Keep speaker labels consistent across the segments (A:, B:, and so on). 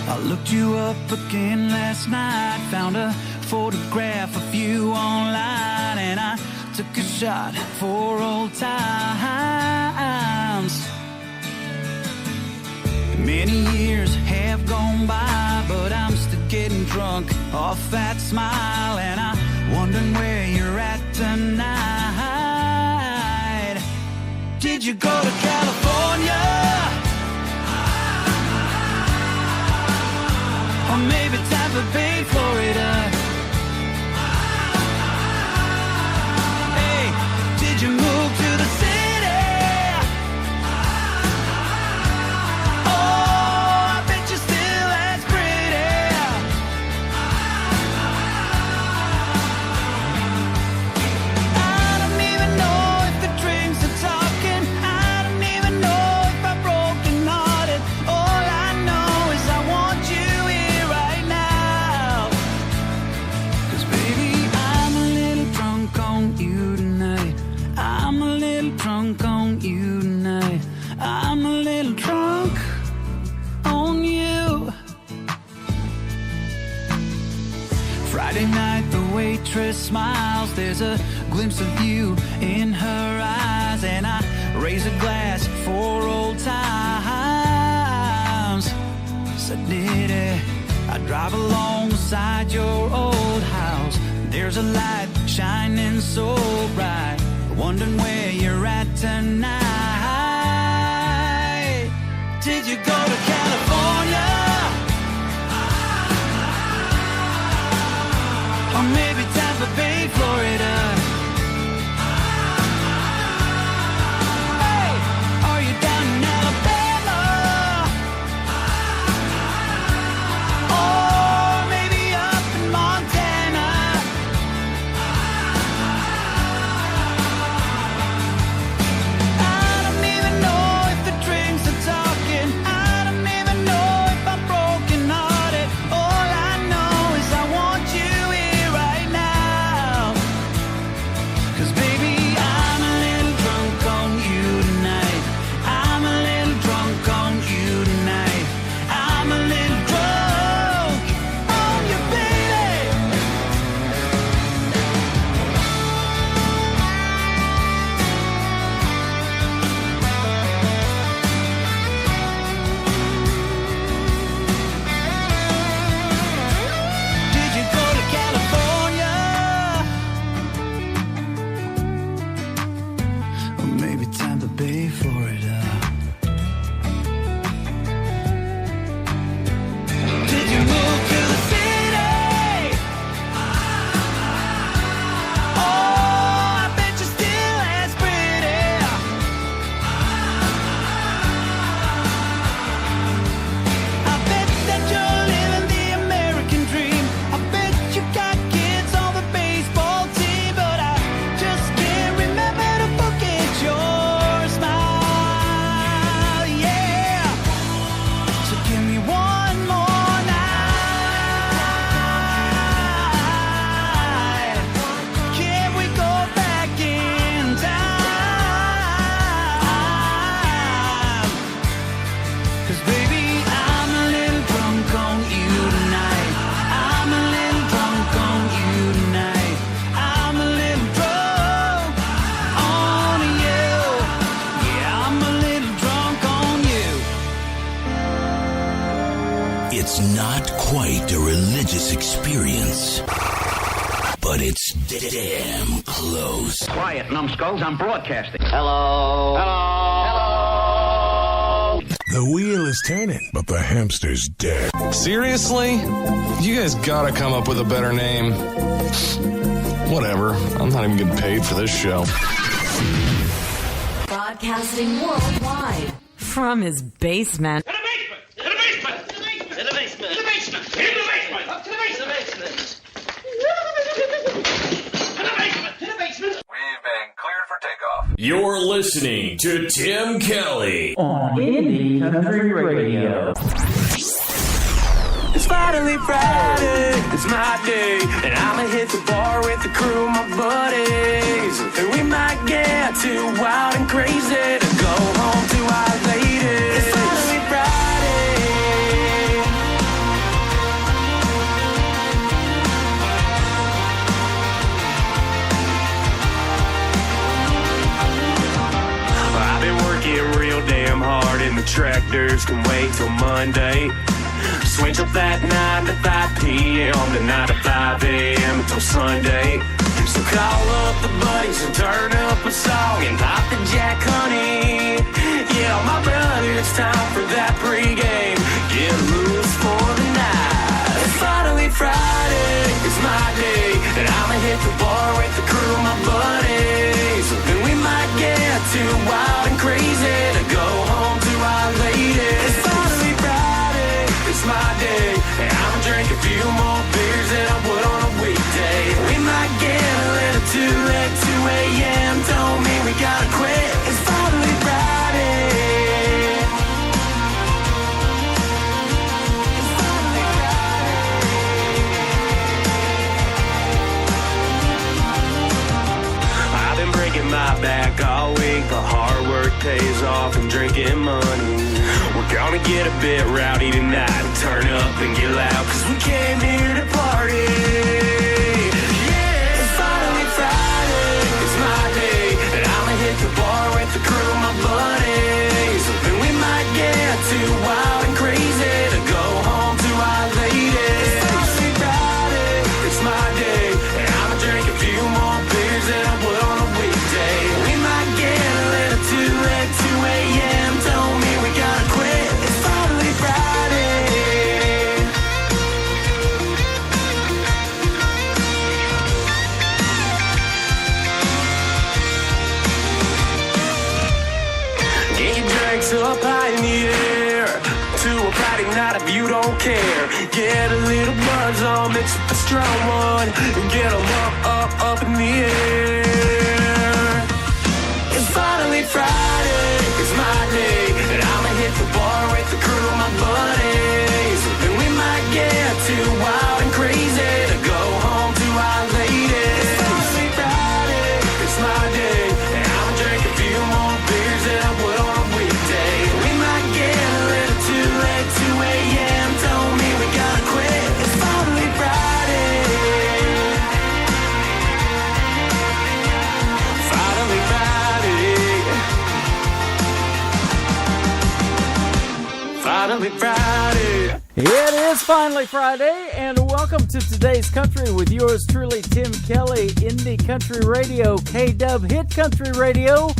A: I looked you up again last night, found a photograph of you online, and I took a shot for old times. Many years have gone by, but I'm still getting drunk off that smile, and I'm wondering where you're at tonight. Did you go to California? Or maybe Tampa Bay, Florida? Hey, did you move to the city? Friday night, the waitress smiles. There's a glimpse of you in her eyes, and I raise a glass for old times. Suddenly, I drive alongside your old house. There's a light shining so bright, wondering where you're at tonight. Did you go to California? Or maybe Tampa Bay, Florida? Hey, are you down in Alabama? Or maybe up in Montana? I don't even know if the drinks are talking. I don't even know if I'm broken hearted. All I know is I want you here right now. 'Cause baby, I'm a little drunk on you tonight. I'm a little drunk on you tonight. I'm a little drunk on you, baby. Did you go to California? Or maybe Tampa Bay, Florida? Did you move to the city? Oh, I bet you're still as pretty. I bet that you're living the American dream. I bet you got kids on the baseball team, but I just can't remember to forget your smile. Yeah. So give me one more night. Can we go back in time? 'Cause baby, I'm a little drunk on you tonight. I'm a little drunk on you tonight. I'm a little drunk on you. Yeah, I'm a little drunk on you.
B: It's not quite a religious experience, but it's damn close.
C: Quiet, numbskulls, I'm broadcasting.
D: Hello.
C: Hello.
E: The wheel is turning, but the hamster's dead.
F: Seriously? You guys gotta come up with a better name. Whatever. I'm not even getting paid for this show.
G: Broadcasting worldwide from his basement.
H: To the basement! To the basement! To the basement! To the basement! To the basement! To the basement! Up to the basement! To the basement! To the basement!
I: We've been cleared for takeoff.
J: You're listening to Tim Kelly
K: on Indie Country Radio.
L: It's finally Friday, it's my day, and I'ma hit the bar with the crew, my buddies. And we might get too wild and crazy to go home to our ladies. It's finally Friday, tractors can wait till Monday. Switch up that 9 to 5 p.m. to 9 to 5 a.m. until Sunday. So call up the buddies and turn up a song and pop the Jack Honey. Yeah, my brother, it's time for that pregame. Get loose for the night. It's finally Friday, it's my day, and I'ma hit the bar with the crew, my buddies. And we might get too wild and crazy to go home to our lady. It's finally Friday, it's my day, and I'ma drink a few more beers than I would on a weekday. We might get a little too late, 2 a.m. told me we gotta quit. It's finally Friday. It's finally Friday. I've been breaking my back all week. The hard work pays off and drinking money. We're gonna get a bit rowdy tonight. Turn up and get loud, cause we came here to party. Yeah, it's finally Friday, it's my day, and I'ma hit the bar with the crew, my buddies. And we might get too wild and crazy to go home to our lady. It's finally Friday, it's my day, and I'ma drink a few more beers than I would on a weekday. We might get a little too late, 2 a.m. told me we gotta quit. It's finally Friday. Get your drinks up high in the air to a Friday night if you don't care. Get a little buzz on, mix with a strong one, and get 'em up in the air. It's finally Friday, it's my day, and I'ma hit the bar with the crew, my buddies. And we might get too wild and crazy to go home to our lady. It's finally Friday, it's my day, and I'ma drink a few more beers than I would on a weekday. We might get a little too late, 2 a.m. told me we gotta quit. It's finally Friday. Finally Friday. Finally Friday.
D: It is finally Friday, and welcome to today's country with yours truly, Tim Kelly, Indie Country Radio, K-Dub Hit Country Radio.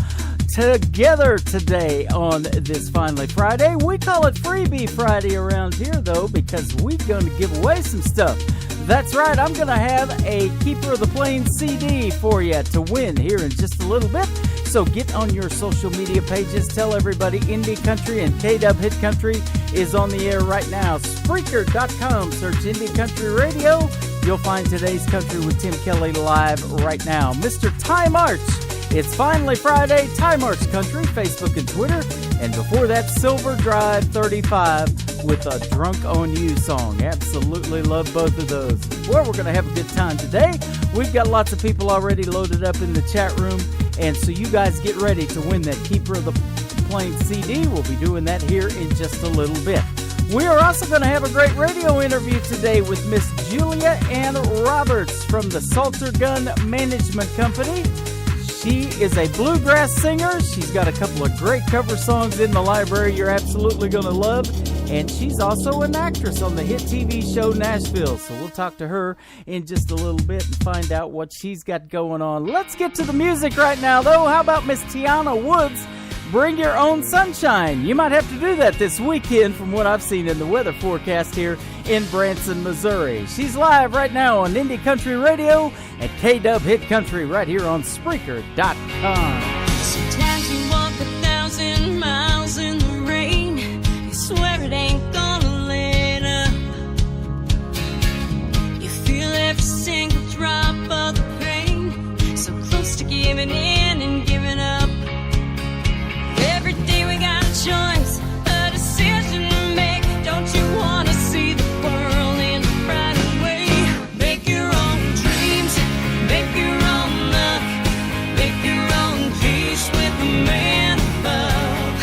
D: Together today on this finally Friday. We call it Freebie Friday around here, though, because we're going to give away some stuff. That's right, I'm going to have a Keeper of the Plains CD for you to win here in just a little bit. So get on your social media pages. Tell everybody Indie Country and K-Dub Hit Country is on the air right now. Spreaker.com. Search Indie Country Radio. You'll find today's Country with Tim Kelly live right now. Mr. Ty March. It's finally Friday. Ty March Country, Facebook and Twitter. And before that, Silver Drive 35 with a Drunk on You song. Absolutely love both of those. Well, we're going to have a good time today. We've got lots of people already loaded up in the chat room. And so you guys get ready to win that Keeper of the Plains CD. We'll be doing that here in just a little bit. We are also going to have a great radio interview today with Miss Julia Ann Roberts from the Salter Gun Management Company. She is a bluegrass singer. She's got a couple of great cover songs in the library you're absolutely going to love. And she's also an actress on the hit TV show Nashville. So we'll talk to her in just a little bit and find out what she's got going on. Let's get to the music right now, though. How about Miss Tiana Woods? Bring Your Own Sunshine. You might have to do that this weekend from what I've seen in the weather forecast here in Branson, Missouri. She's live right now on Indie Country Radio and K-Dub Hit Country right here on Spreaker.com.
M: Sometimes you walk 1,000 miles in the rain. You swear it ain't gonna let up. You feel every single drop of the pain. So close to giving in and giving up. Every day we got a choice, a decision to make. Don't you want to see the world in a brighter way? Make your own dreams, make your own luck, make your own peace with the man above.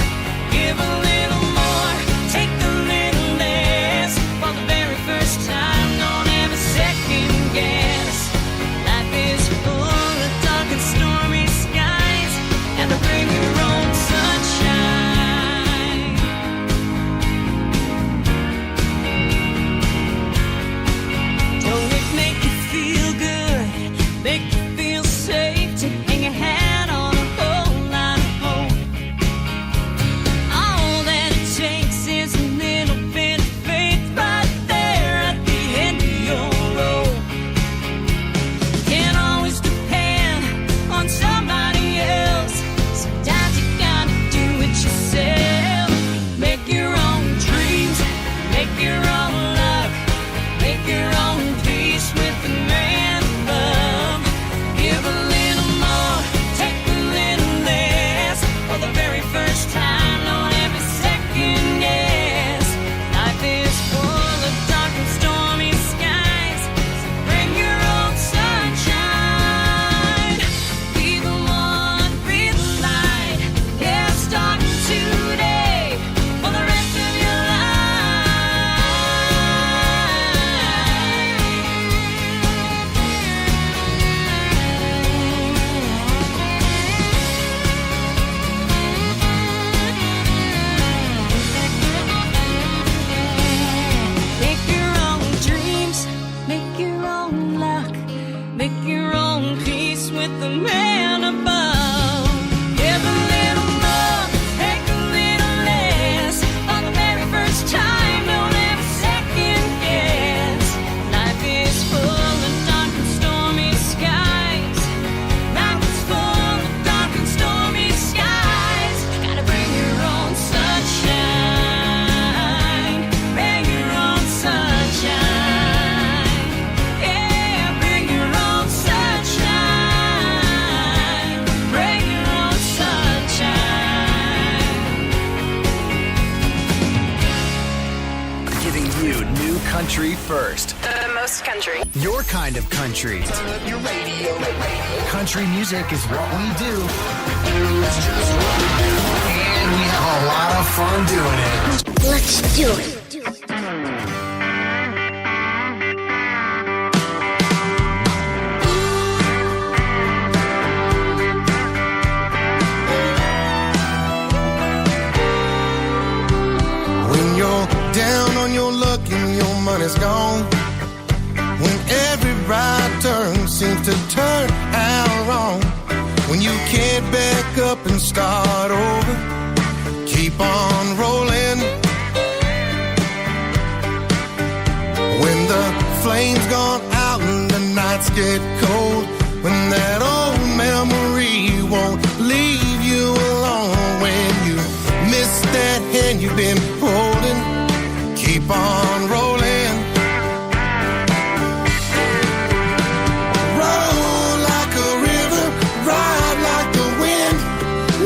N: country first.
O: The most country.
N: Your kind of country.
O: Turn up your radio.
N: Country music is what we do. And we have a lot of fun doing it.
P: Let's do it.
Q: When you're down on your luck and your money's gone, when every right turn seems to turn out wrong, when you can't back up and start over, keep on rolling. When the flame's gone out and the nights get cold, when that old memory won't leave you alone, when you miss that hand you've been holding, keep on rolling. Roll like a river, ride like the wind,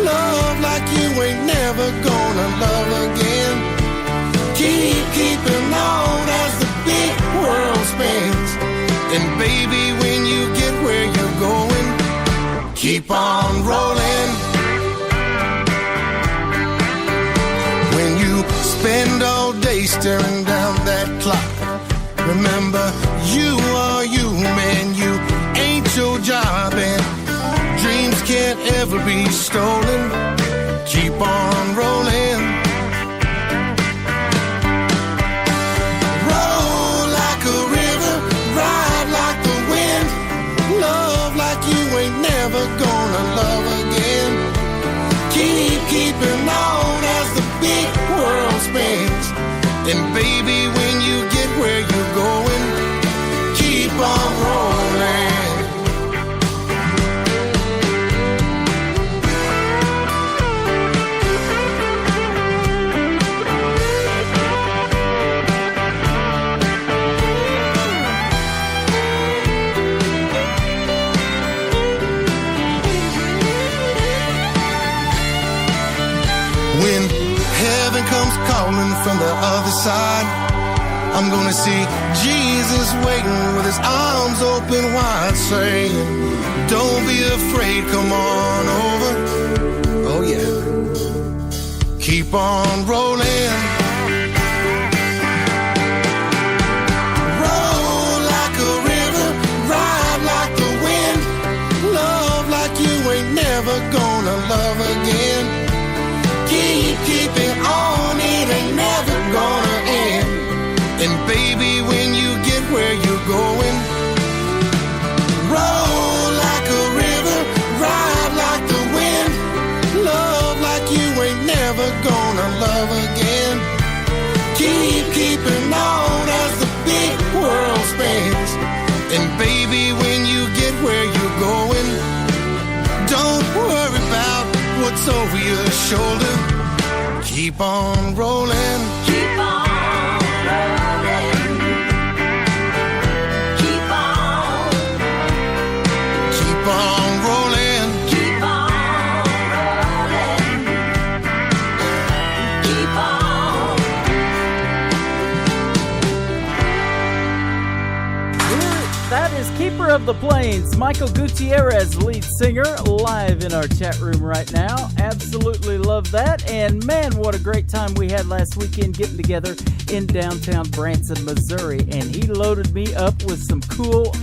Q: love like you ain't never gonna love again. Keeping on as the big world spins, and baby, when you get where you're going, keep on rolling. When you spend all day staring down that clock, remember you are you, man, you ain't your job, and dreams can't ever be stolen. Keep on rolling. Roll like a river, ride like the wind, love like you ain't never gonna love again. Keeping on as the big world spins, and baby, when you get where you're going, keep on rolling. When heaven comes calling from the other side, I'm gonna see Jesus waiting with his arms open wide, saying, don't be afraid, come on over. Oh yeah, keep on rolling. Roll like a river, ride like the wind, love like you ain't never gonna love again. Keeping on, it ain't never gonna end. And baby, when you get where you're going, roll like a river, ride like the wind, love like you ain't never gonna love again. Keeping on as the big world spins, and baby, when you get where you're going, don't worry about what's over your shoulder. Keep on rolling. Keep on rolling. Keep on. Keep on rolling. Keep on rolling. Keep on.
D: That is Keeper of the Plains, Michael Gutierrez, lead singer, live in our chat room right now. Absolutely love that. And man, what a great time we had last weekend getting together in downtown Branson, Missouri. And he loaded me up with some cool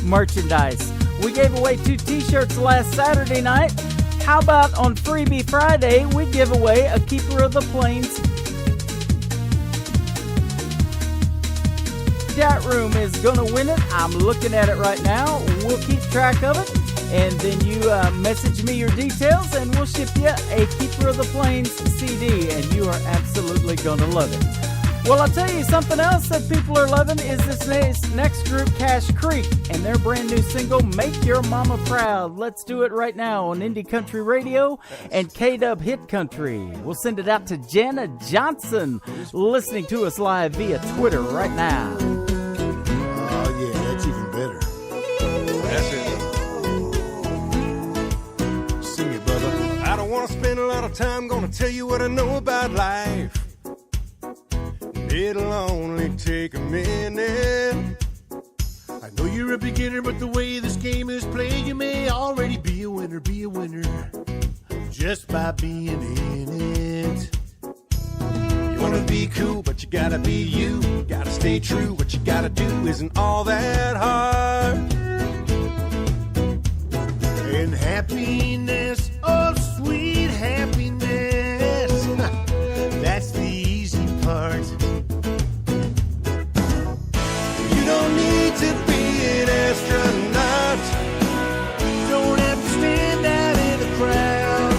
D: merchandise. We gave away 2 t-shirts last Saturday night. How about on Freebie Friday, we give away a Keeper of the Plains. Chat room is going to win it. I'm looking at it right now. We'll keep track of it. And then you message me your details and we'll ship you a Keeper of the Plains CD. And you are absolutely going to love it. Well, I'll tell you something else that people are loving is this next group, Cash Creek, and their brand new single, Make Your Mama Proud. Let's do it right now on Indie Country Radio and KDub Hit Country. We'll send it out to Jana Johnson, listening to us live via Twitter right now.
Q: Oh, yeah, that's even better. That's it. Sing it, brother.
R: I don't want to spend a lot of time gonna tell you what I know about life.
Q: It'll only take a minute. I know you're a beginner, but the way this game is played, you may already be a winner, just by being in it. You wanna be cool, but you gotta be you. You gotta stay true, what you gotta do isn't all that hard. And happiness, oh sweet happiness, that's the easy part. You don't need to be an astronaut, don't have to stand out in the crowd.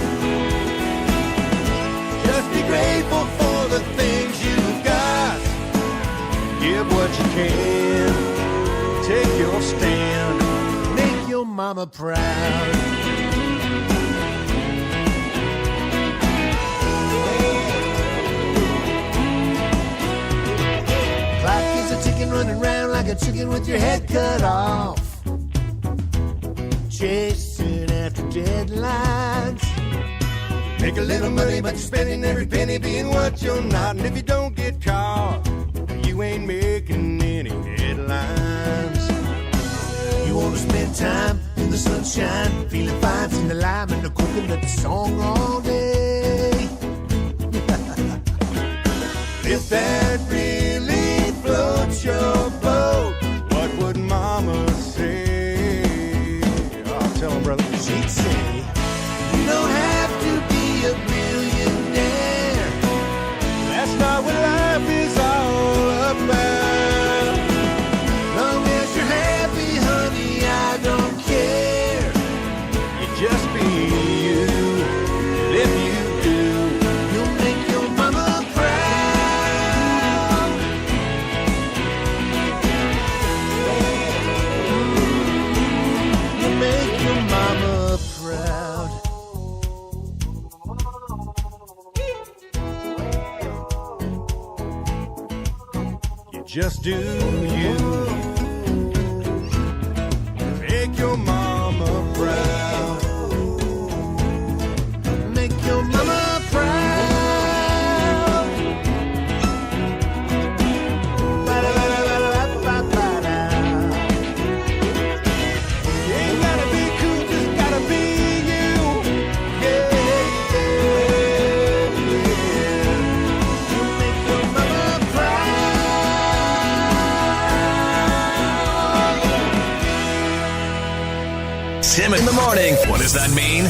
Q: Just be grateful for the things you've got. Give what you can, take your stand, make your mama proud. Clock is a ticking, running round like a chicken with your head cut off. Chasing after deadlines. Make a little money, but you're spending every penny being what you're not. And if you don't get caught, you ain't making any headlines. You wanna spend time in the sunshine, feeling fine, sing the lime and the coconut song all day. If that really floats your boat, what would mama say? I'll tell him, brother. She'd say, you don't have to be a millionaire. That's not what life is all about. Long as you're happy, honey, I don't care. You just be you. And if you do, you'll make your mama proud. You'll make your mama proud. You just do you. Make your mama proud. Make your mama proud. Ba-da-ba-da-ba-da-ba-da. You ain't gotta be cool, just gotta be you. Yeah, yeah, yeah. You make your mama proud.
P: Tim in the morning. What does that mean?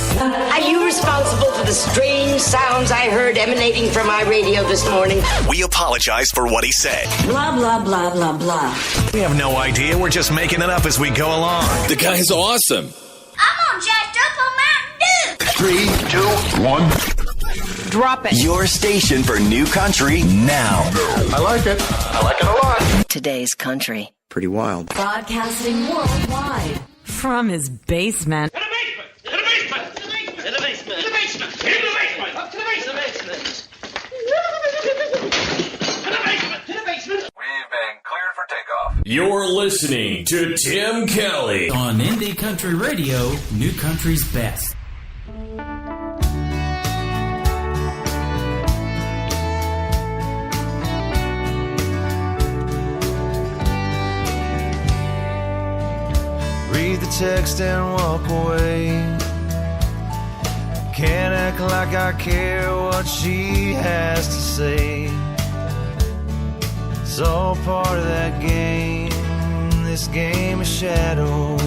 R: Are you responsible for the strange sounds I heard emanating from my radio this morning?
P: We apologize for what he said.
R: Blah, blah, blah, blah, blah.
P: We have no idea. We're just making it up as we go along.
J: The guy's awesome.
R: I'm all jacked up on Mountain Dew.
P: 3, 2, 1.
R: Drop it.
P: Your station for new country now.
N: I like it. I like it a lot.
G: Today's country.
P: Pretty wild.
G: Broadcasting worldwide from his basement.
H: To the basement! To the basement! To the basement! To the basement! To the basement! Up to the basement! To the basement! To the basement!
I: We've been cleared for takeoff.
J: You're listening to Tim Kelly
K: On Indie Country Radio, New Country's best.
A: Read the text and walk away. Can't act like I care what she has to say. It's all part of that game, this game of shadows.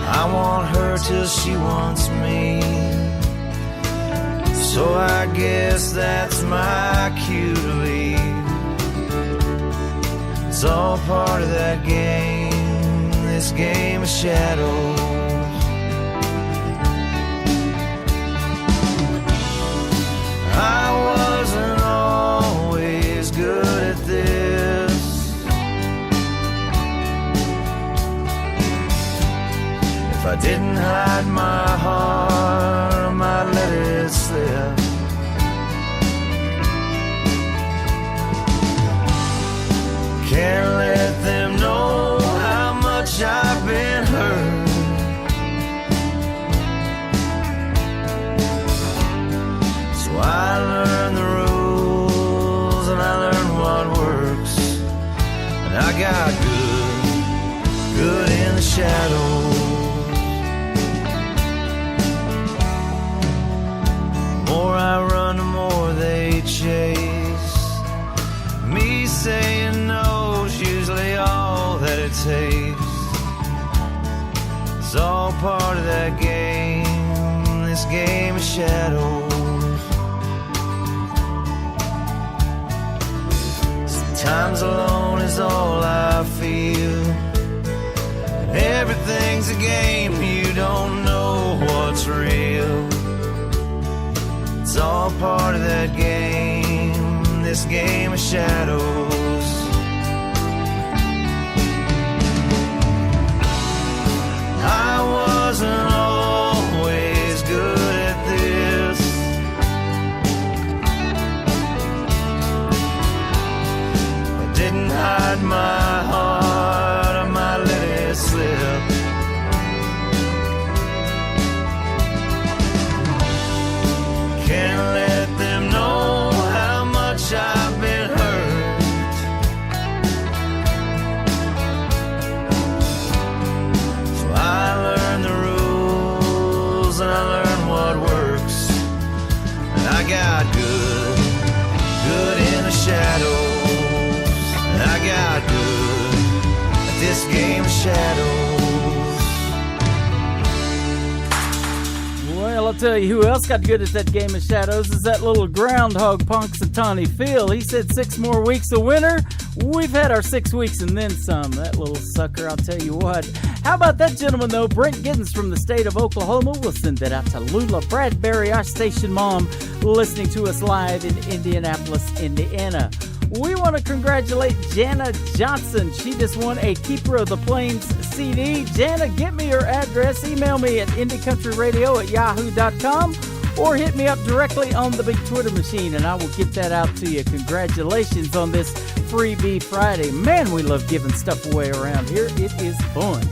A: I want her till she wants me, so I guess that's my cue to leave. It's all part of that game, this game of shadows. I wasn't always good at this. If I didn't hide my heart, I might let it slip. Can't let them know how much I've been hurt. So got good in the shadows. The more I run, the more they chase. Me saying no's usually all that it takes. It's all part of that game, this game of shadows. Sometimes alone is all I feel, and everything's a game, you don't know what's real. It's all part of that game, this game of shadows. I wasn't always good at this. I didn't hide my heart, I might let it slip. Can't let them know how much I've been hurt. So I learned the rules and I learned what works. And I got good in the shadows. And I got good at this game of shadows.
D: Well, I'll tell you who else got good at that game of shadows is that little groundhog Punxsutawney Phil. He said 6 more weeks of winter. We've had our 6 weeks and then some. That little sucker, I'll tell you what. How about that gentleman, though? Brent Giddens from the state of Oklahoma. We'll send that out to Lula Bradbury, our station mom, listening to us live in Indianapolis, Indiana. We want to congratulate Jana Johnson. She just won a Keeper of the Plains CD. Jana, get me your address. Email me at indiecountryradio@yahoo.com or hit me up directly on the big Twitter machine, and I will get that out to you. Congratulations on this Freebie Friday. Man, we love giving stuff away around here. It is fun.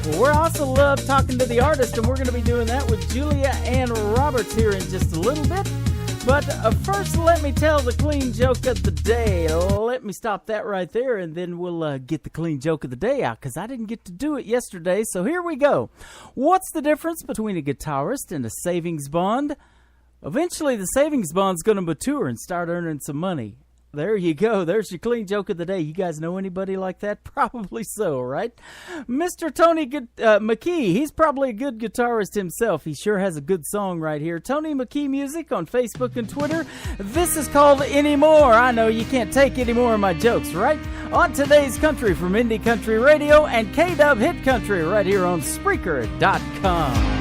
D: Well, we also love talking to the artist, and we're going to be doing that with Julia Ann Roberts here in just a little bit. But first, let me tell the clean joke of the day. Let me stop that right there, and then we'll get the clean joke of the day out, because I didn't get to do it yesterday, so here we go. What's the difference between a guitarist and a savings bond? Eventually, the savings bond's going to mature and start earning some money. There you go. There's your clean joke of the day. You guys know anybody like that? Probably so, right? Mr. Tony McKee, he's probably a good guitarist himself. He sure has a good song right here. Tony McKee Music on Facebook and Twitter. This is called Anymore. I know you can't take any more of my jokes, right? On Today's Country from Indie Country Radio and K-Dub Hit Country right here on Spreaker.com.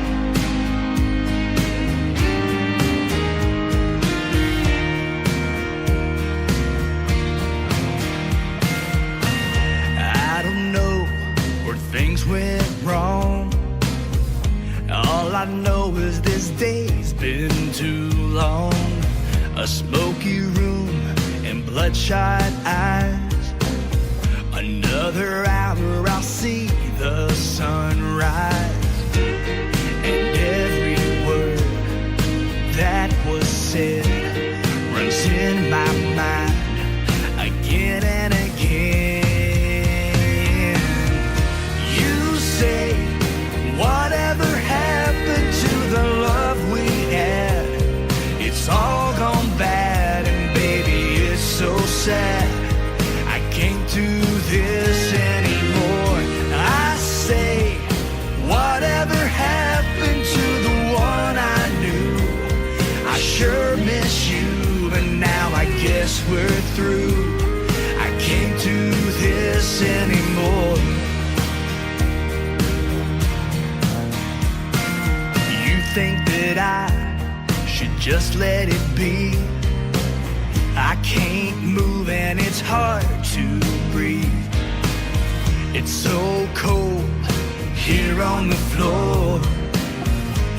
A: Things went wrong. All I know is this day's been too long. A smoky room and bloodshot eyes. Another hour I'll see the sunrise. And every word that was said runs in my mind again and again. Whatever happened to the love we had? It's all gone bad, and baby, it's so sad. I can't do this anymore. I say, whatever happened to the one I knew? I sure miss you, but now I guess we're through. I can't do this anymore. Think that I should just let it be. I can't move and it's hard to breathe. It's so cold here on the floor.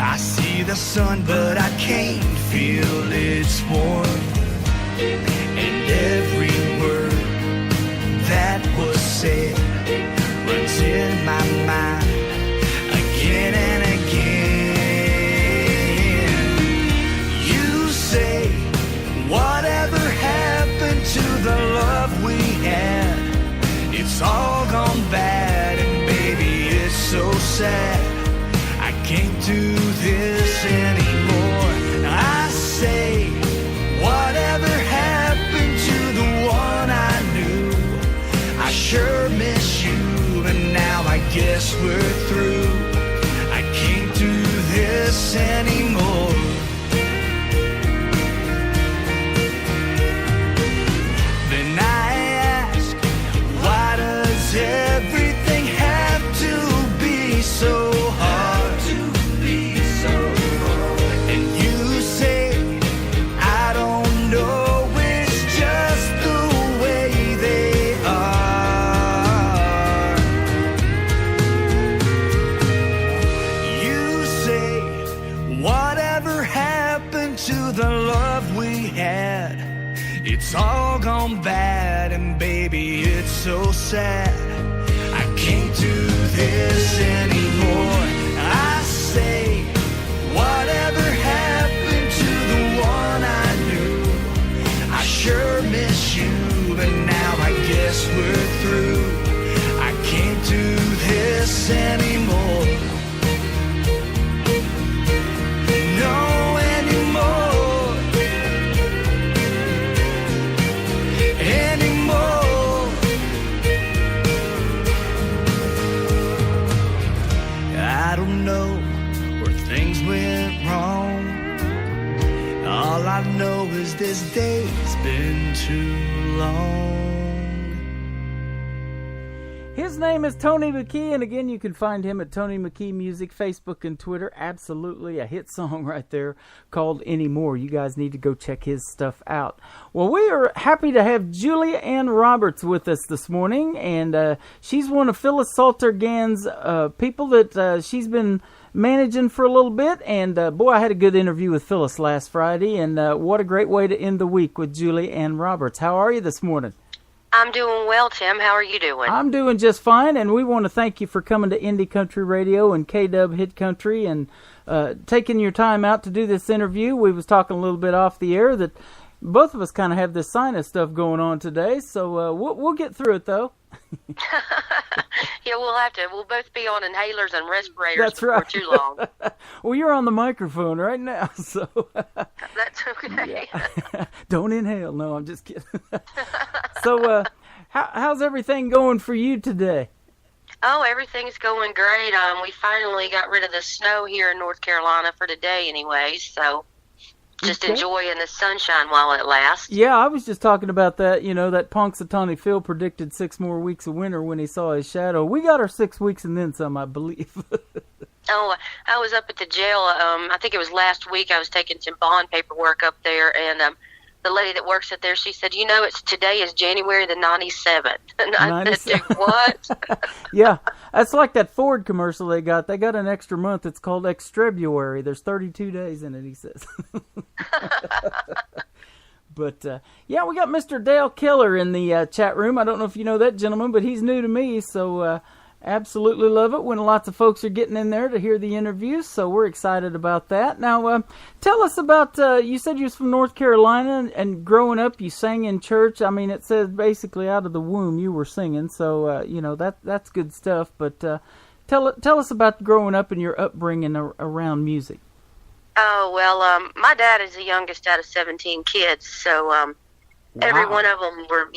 A: I see the sun but I can't feel its warmth. And every word that was said runs in my mind again and again. Whatever happened to the love we had? It's all sad. I can't do this anymore. I say, whatever happened to the one I knew? I sure miss you, but now I guess we're through. I can't do this anymore. Then I ask, why does everything have to be so hard? And you say, I don't know, it's just the way they are. You say, whatever happened to the love we had? It's all gone bad, and baby, it's so sad. I can't do this anymore. I say, whatever happened to the one I knew? I sure miss you, but now I guess we're through. I can't do this anymore. No anymore. Anymore. I don't know where things went wrong. All I know is this day's been too long.
D: His name is Tony McKee, and again, you can find him at Tony McKee Music, Facebook and Twitter. Absolutely a hit song right there called Anymore. You guys need to go check his stuff out. Well, we are happy to have Julia Ann Roberts with us this morning, and she's one of Phyllis Salter-Gann's people that she's been managing for a little bit, and boy, I had a good interview with Phyllis last Friday, and what a great way to end the week with Julia Ann Roberts. How are you this morning?
S: I'm doing well, Tim. How are you doing?
D: I'm doing just fine, and we want to thank you for coming to Indie Country Radio and KW Hit Country and taking your time out to do this interview. We was talking a little bit off the air that both of us kind of have this sinus stuff going on today, so we'll get through it, though.
S: Yeah, we'll have to. We'll both be on inhalers and respirators
D: That's right.
S: too long.
D: Well, you're on the microphone right now, so...
S: That's okay.
D: Yeah. Don't inhale. No, I'm just kidding. So, how's everything going for you today?
S: Oh, everything's going great. We finally got rid of the snow here in North Carolina for today anyway, so... Just enjoying the sunshine while it lasts.
D: Yeah, I was just talking about that. You know, that Punxsutawney Phil predicted 6 more weeks of winter when he saw his shadow. We got our 6 weeks and then some, I believe.
S: Oh, I was up at the jail. I think it was last week. I was taking some bond paperwork up there, and the lady that works up there, she said, "You know, today is January the 97th." And I said, "What?"
D: Yeah, that's like that Ford commercial they got. They got an extra month. It's called Extrebuary. There's 32 days in it, he says. But, yeah, we got Mr. Dale Keller in the chat room. I don't know if you know that gentleman, but he's new to me, so absolutely love it when lots of folks are getting in there to hear the interviews, so we're excited about that. Now, tell us about, you said you was from North Carolina, and growing up you sang in church. I mean, it says basically out of the womb you were singing, so, you know, that's good stuff. But tell us about growing up and your upbringing around music.
S: Oh, well, my dad is the youngest out of 17 kids, so
D: Wow.
S: every one of them were,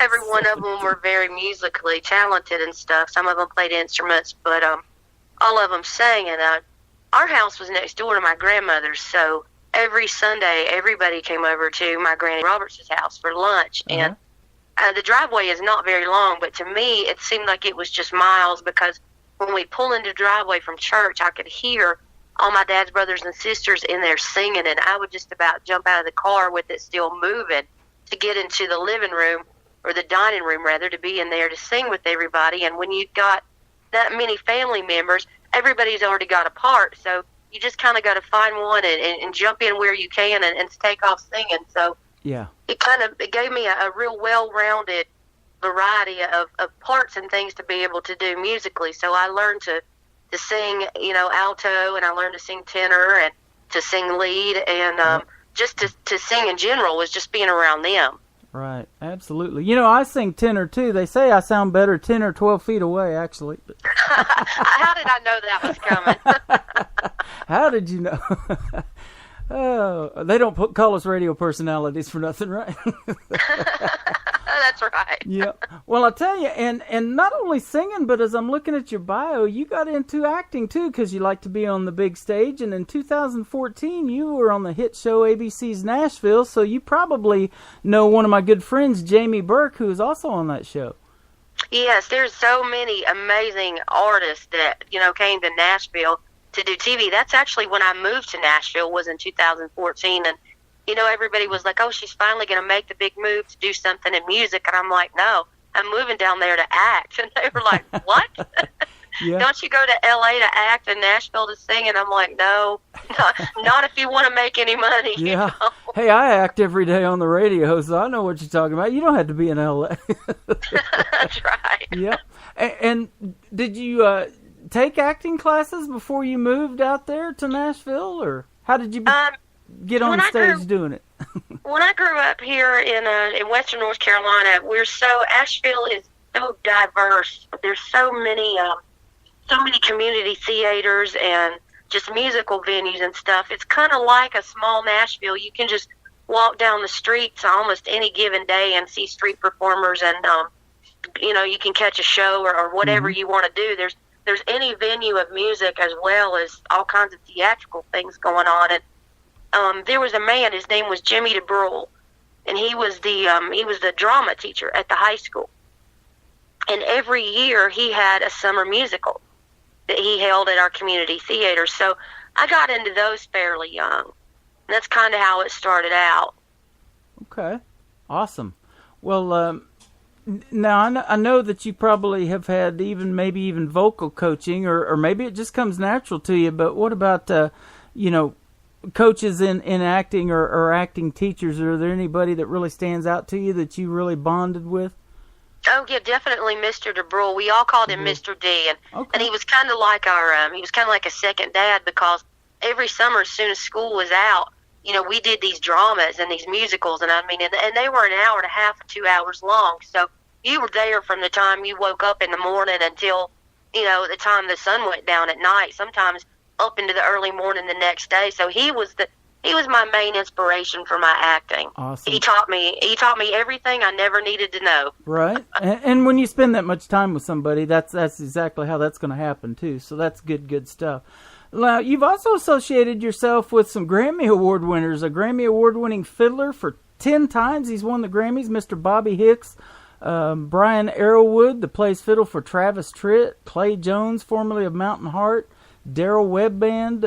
S: every one of them were very musically talented and stuff. Some of them played instruments, but all of them sang. And our house was next door to my grandmother's, so every Sunday everybody came over to my Granny Roberts' house for lunch.
D: Uh-huh.
S: And the driveway is not very long, but to me it seemed like it was just miles, because when we pull into the driveway from church, I could hear all my dad's brothers and sisters in there singing, and I would just about jump out of the car with it still moving to get into the living room, or the dining room rather, to be in there to sing with everybody. And when you've got that many family members, everybody's already got a part, so you just kind of got to find one and jump in where you can and take off singing. So
D: yeah,
S: it gave me a real well-rounded variety of parts and things to be able to do musically. So I learned to sing, you know, alto, and I learned to sing tenor and to sing lead, and just to sing in general was just being around them.
D: Right, absolutely. You know, I sing tenor too. They say I sound better 10 or 12 feet away, actually.
S: How did I know that was coming?
D: How did you know? Oh, they don't call us radio personalities for nothing, right?
S: That's right.
D: Yeah. Well, I tell you, and not only singing, but as I'm looking at your bio, you got into acting too because you like to be on the big stage. And in 2014, you were on the hit show ABC's Nashville, so you probably know one of my good friends, Jamie Burke, who is also on that show.
S: Yes, there's so many amazing artists that, came to Nashville to do TV. That's actually when I moved to Nashville, was in 2014, and everybody was like, oh, she's finally going to make the big move to do something in music. And I'm like, no, I'm moving down there to act. And they were like, what? Yeah. Don't you go to L.A. to act and Nashville to sing? And I'm like, no, not if you want to make any money.
D: Yeah. Hey, I act every day on the radio, so I know what you're talking about. You don't have to be in L.A.
S: That's right.
D: Yeah. And did you take acting classes before you moved out there to Nashville? Or how did you get on stage doing it?
S: When I grew up here in Western North Carolina, Asheville is so diverse. There's so many community theaters and just musical venues and stuff. It's kind of like a small Nashville. You can just walk down the streets almost any given day and see street performers, and you can catch a show or whatever you want to do. There's any venue of music as well as all kinds of theatrical things going on. And there was a man, his name was Jimmy DeBrule, and he was the drama teacher at the high school. And every year he had a summer musical that he held at our community theater. So I got into those fairly young. And that's kind of how it started out.
D: Okay. Awesome. Well, now I know that you probably have had maybe even vocal coaching, or maybe it just comes natural to you, but what about, coaches in acting or acting teachers? Are there anybody that really stands out to you that you really bonded with?
S: Oh yeah, definitely Mr. DeBrule. We all called him Mr. D, and he was kind of like a second dad, because every summer as soon as school was out, we did these dramas and these musicals, and and they were an hour and a half, 2 hours long. So you were there from the time you woke up in the morning until the time the sun went down at night. Sometimes up into the early morning the next day. So he was my main inspiration for my acting.
D: Awesome.
S: He taught me everything I never needed to know.
D: Right. And when you spend that much time with somebody, that's exactly how that's going to happen too. So that's good stuff. Now, you've also associated yourself with some Grammy Award winners. A Grammy Award-winning fiddler for 10 times. He's won the Grammys. Mr. Bobby Hicks, Brian Arrowwood, that plays fiddle for Travis Tritt, Clay Jones, formerly of Mountain Heart, Darrell Webb Band,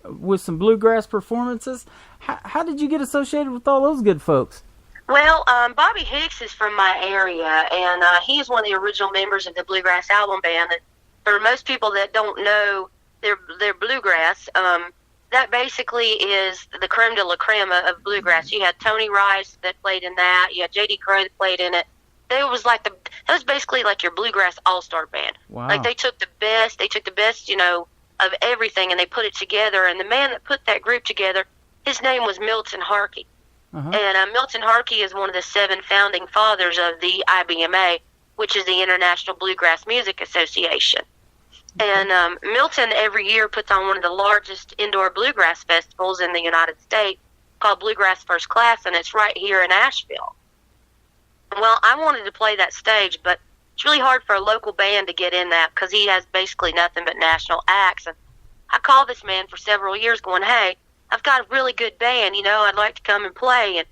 D: with some bluegrass performances. How did you get associated with all those good folks?
S: Well, Bobby Hicks is from my area, and he is one of the original members of the Bluegrass Album Band. And for most people that don't know their bluegrass, that basically is the creme de la creme of bluegrass. You had Tony Rice that played in that. You had J.D. Crowe that played in it. That was basically like your bluegrass all-star band.
D: Wow.
S: Like they took the best, of everything, and they put it together. And the man that put that group together, his name was Milton Harkey.
D: Uh-huh.
S: And Milton Harkey is one of the 7 founding fathers of the IBMA, which is the International Bluegrass Music Association. Okay. And Milton every year puts on one of the largest indoor bluegrass festivals in the United States called Bluegrass First Class, and it's right here in Asheville. Well, I wanted to play that stage, but it's really hard for a local band to get in that because he has basically nothing but national acts. And I called this man for several years going, hey, I've got a really good band, I'd like to come and play. And,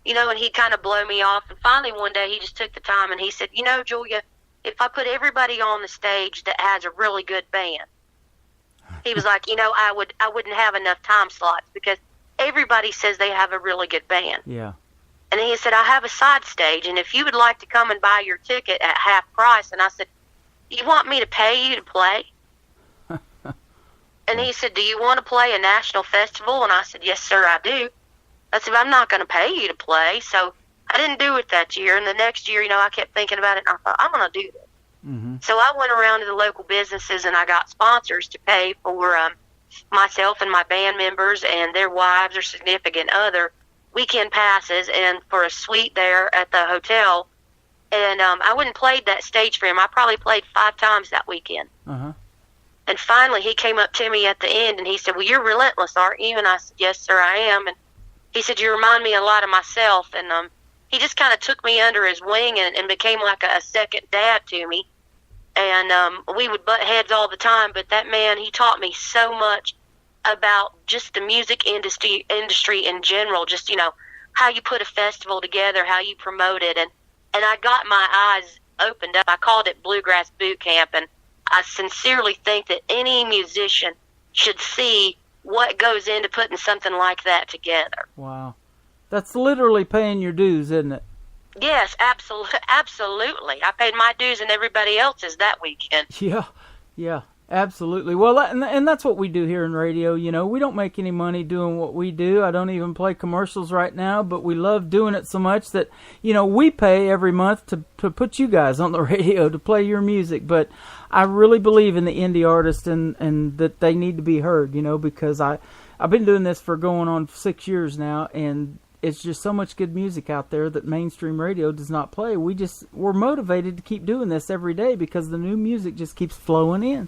S: and he'd kind of blow me off. And finally one day he just took the time and he said, Julia, if I put everybody on the stage that has a really good band, he was like, I wouldn't have enough time slots because everybody says they have a really good band.
D: Yeah.
S: And he said, I have a side stage, and if you would like to come and buy your ticket at half price. And I said, you want me to pay you to play? And he said, do you want to play a national festival? And I said, yes, sir, I do. I said, I'm not going to pay you to play. So I didn't do it that year. And the next year, I kept thinking about it, and I thought, I'm going to do this.
D: Mm-hmm.
S: So I went around to the local businesses, and I got sponsors to pay for myself and my band members and their wives or significant other. weekend passes and for a suite there at the hotel. And I went and played that stage for him. I probably played 5 times that weekend.
D: Uh-huh.
S: And finally, he came up to me at the end, and he said, well, you're relentless, aren't you? And I said, yes, sir, I am. And he said, you remind me a lot of myself. And he just kind of took me under his wing and became like a second dad to me. And we would butt heads all the time, but that man, he taught me so much about just the music industry in general, just, you know, how you put a festival together, how you promote it. And I got my eyes opened up. I called it Bluegrass Boot Camp, and I sincerely think that any musician should see what goes into putting something like that together.
D: Wow. That's literally paying your dues, isn't it?
S: Yes, absolutely. I paid my dues and everybody else's that weekend.
D: Yeah, absolutely. Well, and that's what we do here in radio. You know, we don't make any money doing what we do. I don't even play commercials right now, but we love doing it so much that, you know, we pay every month to put you guys on the radio, to play your music. But I really believe in the indie artists and that they need to be heard, you know, because I've been doing this for going on 6 years now, and it's just so much good music out there that mainstream radio does not play. We're motivated to keep doing this every day because the new music just keeps flowing in.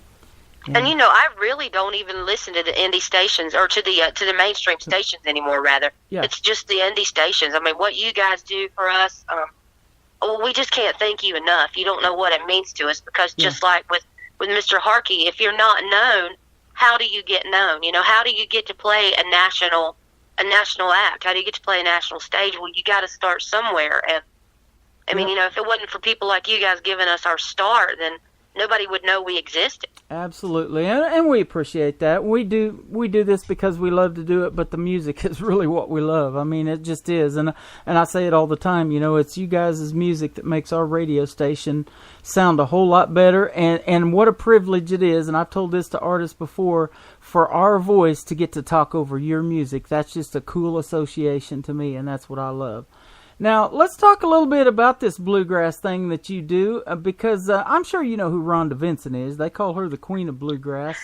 S: Yeah. And you know, I really don't even listen to the indie stations or to the mainstream stations anymore. Rather, It's just the indie stations. I mean, what you guys do for us, we just can't thank you enough. You don't know what it means to us, because just like with Mr. Harkey, if you're not known, how do you get known? You know, how do you get to play a national act? How do you get to play a national stage? Well, you got to start somewhere. And I mean, you know, if it wasn't for people like you guys giving us our start, then nobody would know we existed.
D: Absolutely, and we appreciate that. We do this because we love to do it, but the music is really what we love. I mean, it just is, and I say it all the time. You know, it's you guys' music that makes our radio station sound a whole lot better, and what a privilege it is. And I've told this to artists before, for our voice to get to talk over your music. That's just a cool association to me, and that's what I love. Now, let's talk a little bit about this bluegrass thing that you do, because I'm sure you know who Rhonda Vincent is. They call her the Queen of Bluegrass.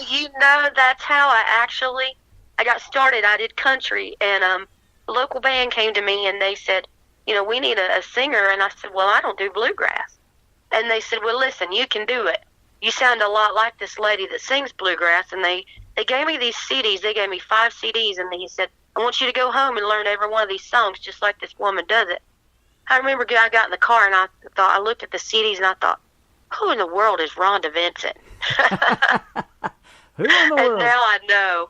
S: You know, that's how I got started. I did country, and a local band came to me, and they said, you know, we need a singer. And I said, well, I don't do bluegrass. And they said, well, listen, you can do it. You sound a lot like this lady that sings bluegrass. And they gave me these CDs. They gave me 5 CDs, and they said, I want you to go home and learn every one of these songs just like this woman does it. I remember I got in the car and I looked at the CDs and I thought, who in the world is Rhonda Vincent?
D: Who in the world?
S: And now I know.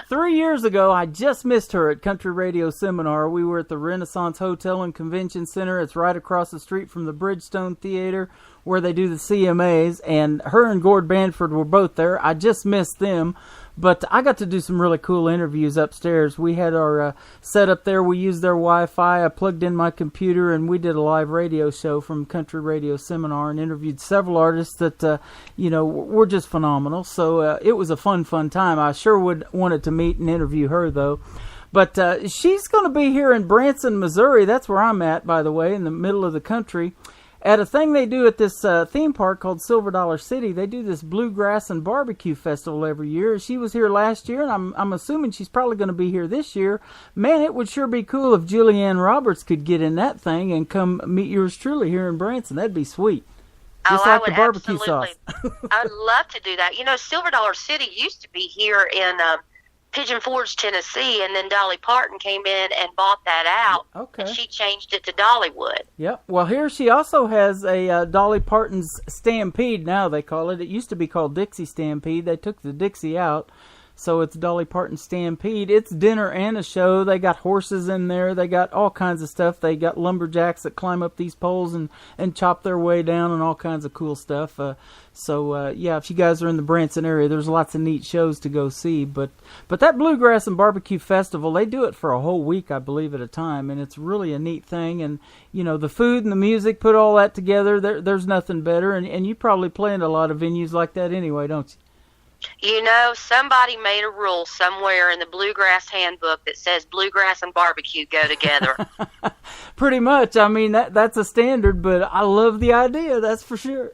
D: 3 years ago, I just missed her at Country Radio Seminar. We were at the Renaissance Hotel and Convention Center. It's right across the street from the Bridgestone Theater where they do the CMAs, and her and Gord Banford were both there. I just missed them. But I got to do some really cool interviews upstairs. We had our setup there. We used their Wi-Fi. I plugged in my computer, and we did a live radio show from Country Radio Seminar and interviewed several artists that, you know, were just phenomenal. So it was a fun time. I sure would wanted to meet and interview her, though. But she's going to be here in Branson, Missouri. That's where I'm at, by the way, in the middle of the country. At a thing they do at this theme park called Silver Dollar City. They do this bluegrass and barbecue festival every year. She was here last year, and I'm assuming she's probably going to be here this year. Man, it would sure be cool if Julianne Roberts could get in that thing and come meet yours truly here in Branson. That'd be sweet. Just like the barbecue sauce.
S: I would love to do that. You know, Silver Dollar City used to be here in Pigeon Forge, Tennessee, and then Dolly Parton came in and bought that out.
D: Okay.
S: And she changed it to Dollywood.
D: Yep. Well, here she also has a Dolly Parton's Stampede, now they call it. It used to be called Dixie Stampede. They took the Dixie out, so it's Dolly Parton Stampede. It's dinner and a show. They got horses in there. They got all kinds of stuff. They got lumberjacks that climb up these poles and chop their way down and all kinds of cool stuff. So yeah, if you guys are in the Branson area, there's lots of neat shows to go see. But that Bluegrass and Barbecue Festival, they do it for a whole week, I believe, at a time, and it's really a neat thing. And you know, the food and the music, put all that together, there's nothing better. And you probably play in a lot of venues like that anyway, don't you?
S: You know, somebody made a rule somewhere in the Bluegrass Handbook that says bluegrass and barbecue go together.
D: Pretty much. I mean, that's a standard, but I love the idea, that's for sure.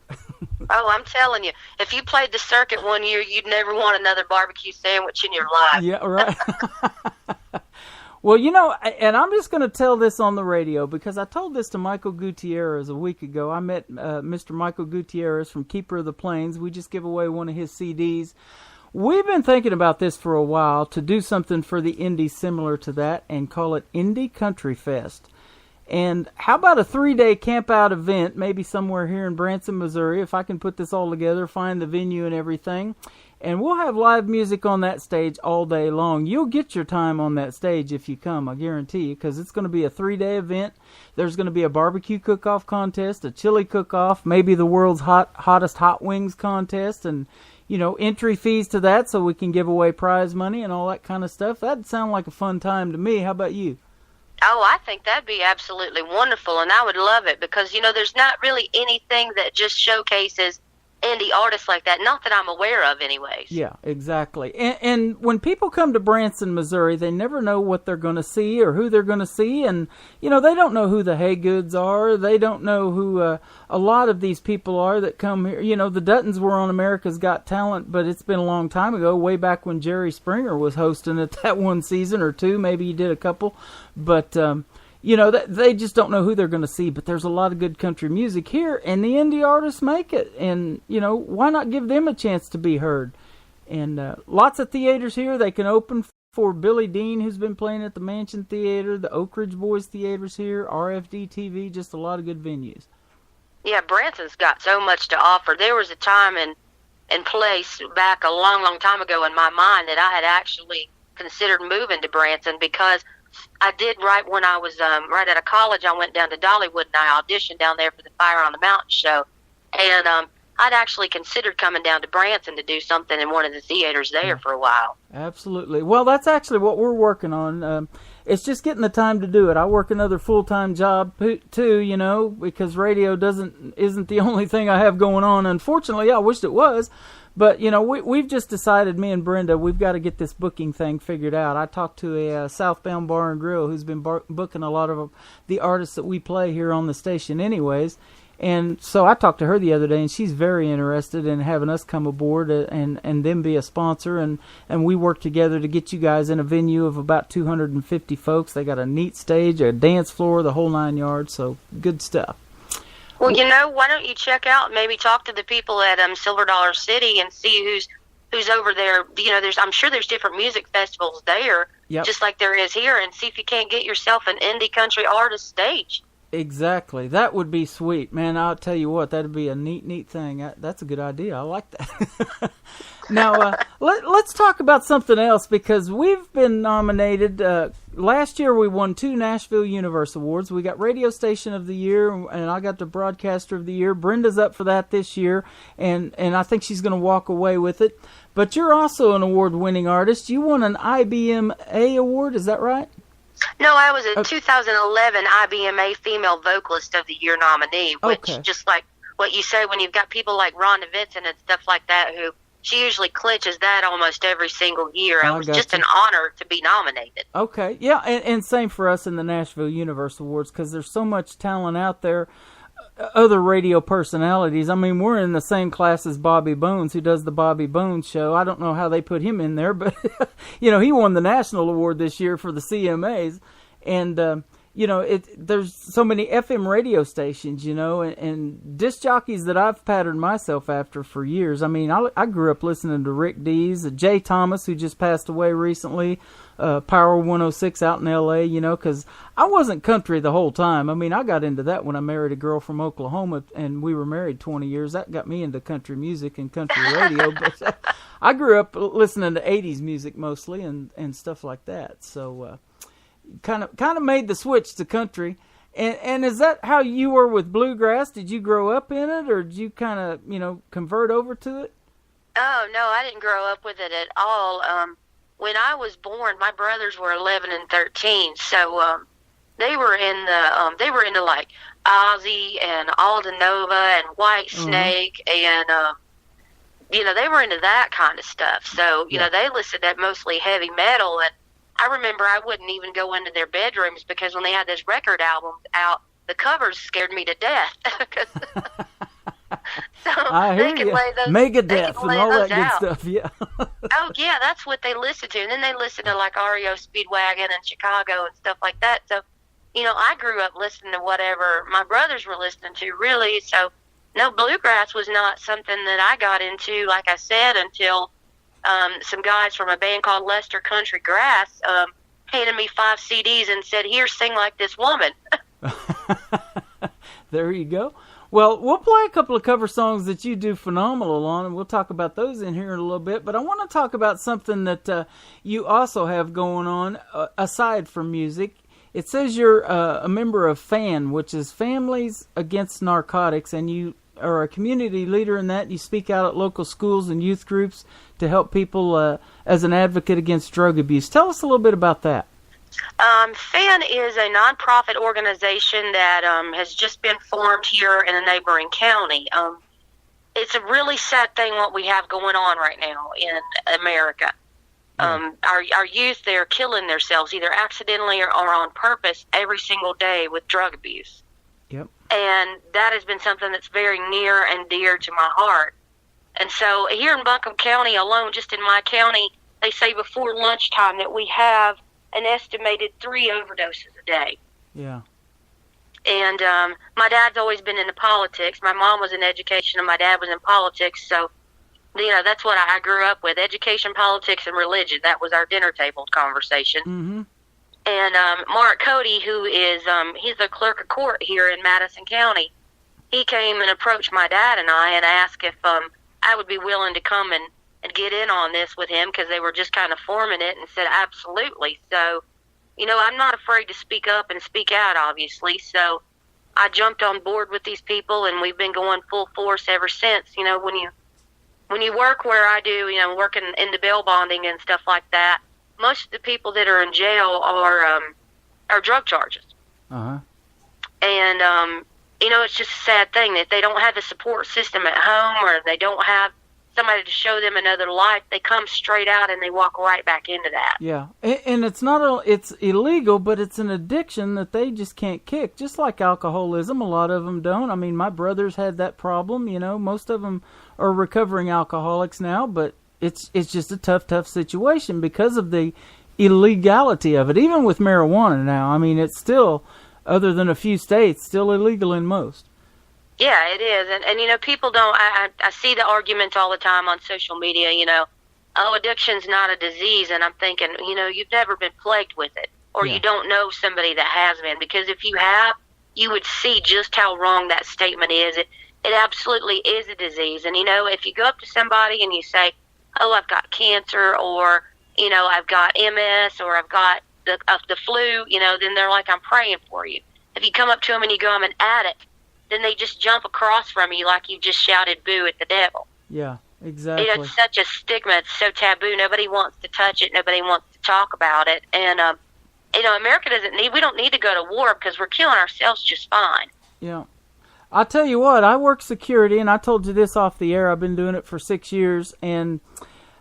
S: Oh, I'm telling you, if you played the circuit one year, you'd never want another barbecue sandwich in your life.
D: Yeah, right. Well, you know, and I'm just going to tell this on the radio because I told this to Michael Gutierrez a week ago. I met Mr. Michael Gutierrez from Keeper of the Plains. We just give away one of his CDs. We've been thinking about this for a while to do something for the Indies similar to that and call it Indie Country Fest. And how about a 3-day camp-out event, maybe somewhere here in Branson, Missouri, if I can put this all together, find the venue and everything. And we'll have live music on that stage all day long. You'll get your time on that stage if you come, I guarantee you, because it's going to be a 3-day event. There's going to be a barbecue cook-off contest, a chili cook-off, maybe the world's hottest hot wings contest, and, you know, entry fees to that so we can give away prize money and all that kind of stuff. That'd sound like a fun time to me. How about you?
S: Oh, I think that'd be absolutely wonderful, and I would love it because, you know, there's not really anything that just showcases indie artists like that, not that I'm aware of anyways.
D: Yeah, exactly. And when people come to Branson, Missouri, they never know what they're going to see or who they're going to see, and, you know, they don't know who the Haygoods are. They don't know who a lot of these people are that come here. You know, the Duttons were on America's Got Talent, but it's been a long time ago, way back when Jerry Springer was hosting it that one season or two. Maybe he did a couple, but you know, they just don't know who they're going to see, but there's a lot of good country music here, and the indie artists make it, and, you know, why not give them a chance to be heard? And lots of theaters here. They can open for Billy Dean, who's been playing at the Mansion Theater, the Oak Ridge Boys Theaters here, RFD TV, just a lot of good venues.
S: Yeah, Branson's got so much to offer. There was a time and place back a long, long time ago in my mind that I had actually considered moving to Branson because I did right when I was right out of college. I went down to Dollywood and I auditioned down there for the Fire on the Mountain show. And I'd actually considered coming down to Branson to do something in one of the theaters there for a while.
D: Absolutely. Well, that's actually what we're working on. It's just getting the time to do it. I work another full-time job too, you know, because radio isn't the only thing I have going on. Unfortunately, I wished it was. But, you know, we've just decided, me and Brenda, we've got to get this booking thing figured out. I talked to a Southbound Bar and Grill who's been booking a lot of the artists that we play here on the station anyways. And so I talked to her the other day, and she's very interested in having us come aboard and them be a sponsor. And we work together to get you guys in a venue of about 250 folks. They got a neat stage, a dance floor, the whole 9 yards. So good stuff.
S: Well, you know, why don't you check out, maybe talk to the people at Silver Dollar City and see who's over there. You know, I'm sure there's different music festivals there, just like there is here, and see if you can't get yourself an indie country artist stage.
D: Exactly. That would be sweet, man. I'll tell you what, that'd be a neat thing. That's a good idea. I like that. Now, let's talk about something else, because we've been nominated. Last year we won 2 Nashville Universe Awards. We got Radio Station of the Year, and I got the Broadcaster of the Year. Brenda's up for that this year, and I think she's going to walk away with it. But you're also an award-winning artist. You won an IBMA award, is that right?
S: No, I was a 2011 IBMA Female Vocalist of the Year nominee, which, just like what you say, when you've got people like Rhonda Vincent and stuff like that, who she usually clinches that almost every single year. It was just an honor to be nominated. Okay, yeah,
D: and same for us in the Nashville Universe Awards, because there's so much talent out there, other radio personalities. I mean, we're in the same class as Bobby Bones, who does the Bobby Bones show. I don't know how they put him in there, but, you know, he won the National Award this year for the CMAs, and, you know, there's so many FM radio stations, you know, and disc jockeys that I've patterned myself after for years. I mean, I grew up listening to Rick Dees, Jay Thomas, who just passed away recently, Power 106 out in L.A., you know, because I wasn't country the whole time. I mean, I got into that when I married a girl from Oklahoma, and we were married 20 years. That got me into country music and country radio. But I grew up listening to 80s music mostly and stuff like that. So kind of made the switch to country. And is that how you were with bluegrass? Did you grow up in it, or did you kind of, you know, convert over to it?
S: Oh, no, I didn't grow up with it at all. When I was born, my brothers were 11 and 13, so they were into like Ozzy and Alda Nova and White Snake, and you know, they were into that kind of stuff. So you know, they listened to mostly heavy metal, and I remember I wouldn't even go into their bedrooms because when they had those record albums out, the covers scared me to death. So
D: I hear
S: they can
D: you.
S: lay those
D: Megadeth and all that good
S: out.
D: stuff. Yeah.
S: Oh yeah, that's what they listen to, and then they listen to like REO Speedwagon and Chicago and stuff like that. So, I grew up listening to whatever my brothers were listening to, really. So, no, bluegrass was not something that I got into, like I said, until some guys from a band called Lester Country Grass handed me 5 CDs and said, "Here, sing like this woman."
D: There you go. Well, we'll play a couple of cover songs that you do phenomenal on, and we'll talk about those in here in a little bit. But I want to talk about something that you also have going on aside from music. It says you're a member of FAN, which is Families Against Narcotics, and you are a community leader in that. You speak out at local schools and youth groups to help people as an advocate against drug abuse. Tell us a little bit about that.
S: FAN is a nonprofit organization that has just been formed here in a neighboring county. It's a really sad thing what we have going on right now in America. Our youth, they're killing themselves either accidentally or on purpose every single day with drug abuse.
D: Yep.
S: And that has been something that's very near and dear to my heart. And so here in Buncombe County alone, just in my county, they say before lunchtime that we have an estimated 3 overdoses a day.
D: Yeah.
S: And my dad's always been into politics. My mom was in education and my dad was in politics. So, that's what I grew up with, education, politics, and religion. That was our dinner table conversation.
D: Mm-hmm.
S: And Mark Cody, who is, he's the clerk of court here in Madison County, he came and approached my dad and I and asked if I would be willing to come and get in on this with him, because they were just kind of forming it, and said absolutely. So, I'm not afraid to speak up and speak out, obviously. So I jumped on board with these people, and we've been going full force ever since. When you work where I do, working in the bail bonding and stuff like that, most of the people that are in jail are drug charges.
D: Uh-huh.
S: And it's just a sad thing that they don't have a support system at home, or they don't have somebody to show them another life. They come straight out and they walk right back into that.
D: Yeah, and it's it's illegal, but it's an addiction that they just can't kick. Just like alcoholism, a lot of them don't. I mean, my brothers had that problem. Most of them are recovering alcoholics now, but it's just a tough situation because of the illegality of it. Even with marijuana now, I mean, it's still, other than a few states, still illegal in most.
S: Yeah, it is. And people don't, I see the arguments all the time on social media, addiction's not a disease. And I'm thinking, you've never been plagued with it, or you don't know somebody that has been, because if you have, you would see just how wrong that statement is. It absolutely is a disease. And, if you go up to somebody and you say, oh, I've got cancer, or, I've got MS, or I've got the flu, then they're like, I'm praying for you. If you come up to them and you go, I'm an addict, then they just jump across from you like you just shouted boo at the devil.
D: Yeah, exactly.
S: It's such a stigma. It's so taboo. Nobody wants to touch it. Nobody wants to talk about it. And, America we don't need to go to war, because we're killing ourselves just fine.
D: Yeah. I'll tell you what, I work security, and I told you this off the air. I've been doing it for 6 years, and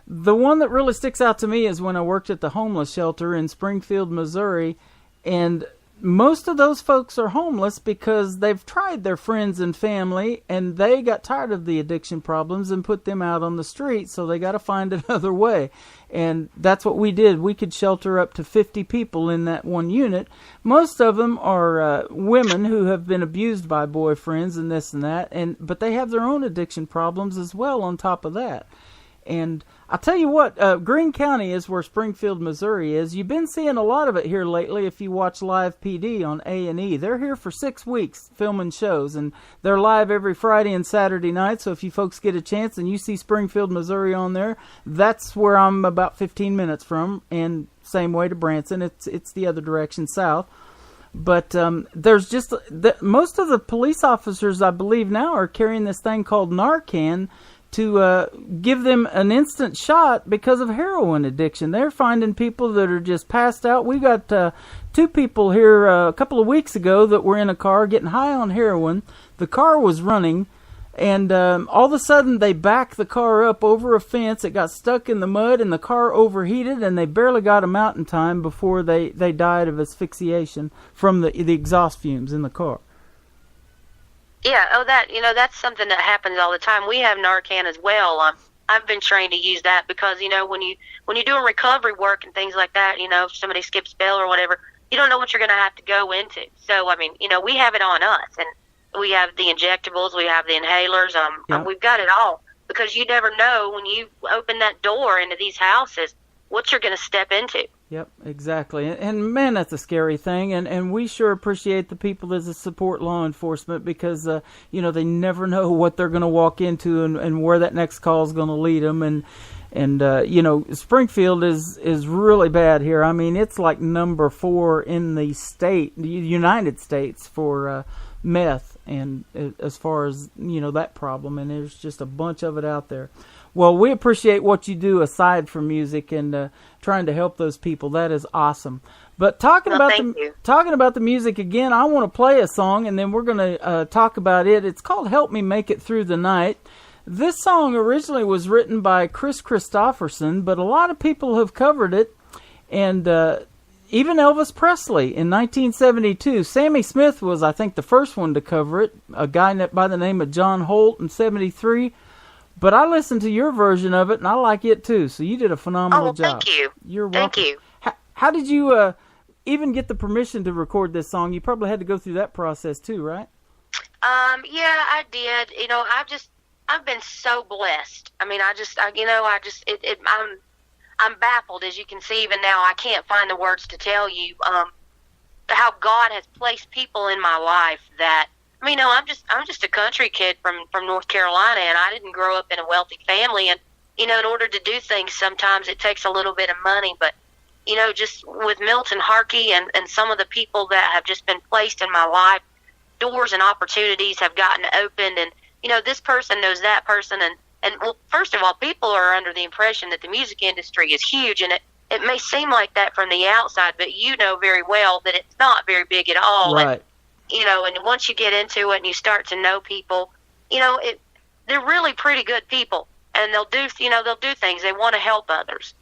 D: the one that really sticks out to me is when I worked at the homeless shelter in Springfield, Missouri, and most of those folks are homeless because they've tried their friends and family, and they got tired of the addiction problems and put them out on the street, so they got to find another way. And that's what we did. We could shelter up to 50 people in that one unit. Most of them are women who have been abused by boyfriends and this and that, but they have their own addiction problems as well on top of that. And I'll tell you what, Greene County is where Springfield, Missouri is. You've been seeing a lot of it here lately if you watch Live PD on A&E. They're here for 6 weeks filming shows, and they're live every Friday and Saturday night. So if you folks get a chance and you see Springfield, Missouri on there, that's where I'm about 15 minutes from, and same way to Branson. It's the other direction south. But there's just most of the police officers, I believe now, are carrying this thing called Narcan to give them an instant shot because of heroin addiction. They're finding people that are just passed out. We got 2 people here a couple of weeks ago that were in a car getting high on heroin. The car was running, and all of a sudden they backed the car up over a fence. It got stuck in the mud, and the car overheated, and they barely got them out in time before they died of asphyxiation from the exhaust fumes in the car.
S: Yeah, that's something that happens all the time. We have Narcan as well. I've been trained to use that because, when you're doing recovery work and things like that, if somebody skips bail or whatever, you don't know what you're going to have to go into. So, we have it on us, and we have the injectables, we have the inhalers, we've got it all, because you never know when you open that door into these houses what you're going to step into.
D: Yep, exactly. And man, that's a scary thing. And we sure appreciate the people that support law enforcement because, they never know what they're going to walk into and where that next call is going to lead them. And Springfield is really bad here. I mean, it's like number 4 in the United States for meth, and as far as, that problem. And there's just a bunch of it out there. Well, we appreciate what you do aside from music and trying to help those people. That is awesome. But talking about the music again, I want to play a song, and then we're going to talk about it. It's called "Help Me Make It Through the Night." This song originally was written by Chris Christopherson, but a lot of people have covered it, and even Elvis Presley in 1972. Sammy Smith was, I think, the first one to cover it, a guy by the name of John Holt in 73. But I listened to your version of it, and I like it too. So you did a phenomenal job.
S: Thank you.
D: You're welcome.
S: Thank you.
D: How did you even get the permission to record this song? You probably had to go through that process too, right?
S: Yeah, I did. I've been so blessed. I'm baffled, as you can see. Even now, I can't find the words to tell you how God has placed people in my life that. I'm just a country kid from North Carolina, and I didn't grow up in a wealthy family. And, in order to do things, sometimes it takes a little bit of money. But, just with Milton Harkey and some of the people that have just been placed in my life, doors and opportunities have gotten opened. And, this person knows that person. And well, first of all, people are under the impression that the music industry is huge. And it may seem like that from the outside, but you know very well that it's not very big at all.
D: Right.
S: And once you get into it and you start to know people, they're really pretty good people, and they'll do things. They want to help others.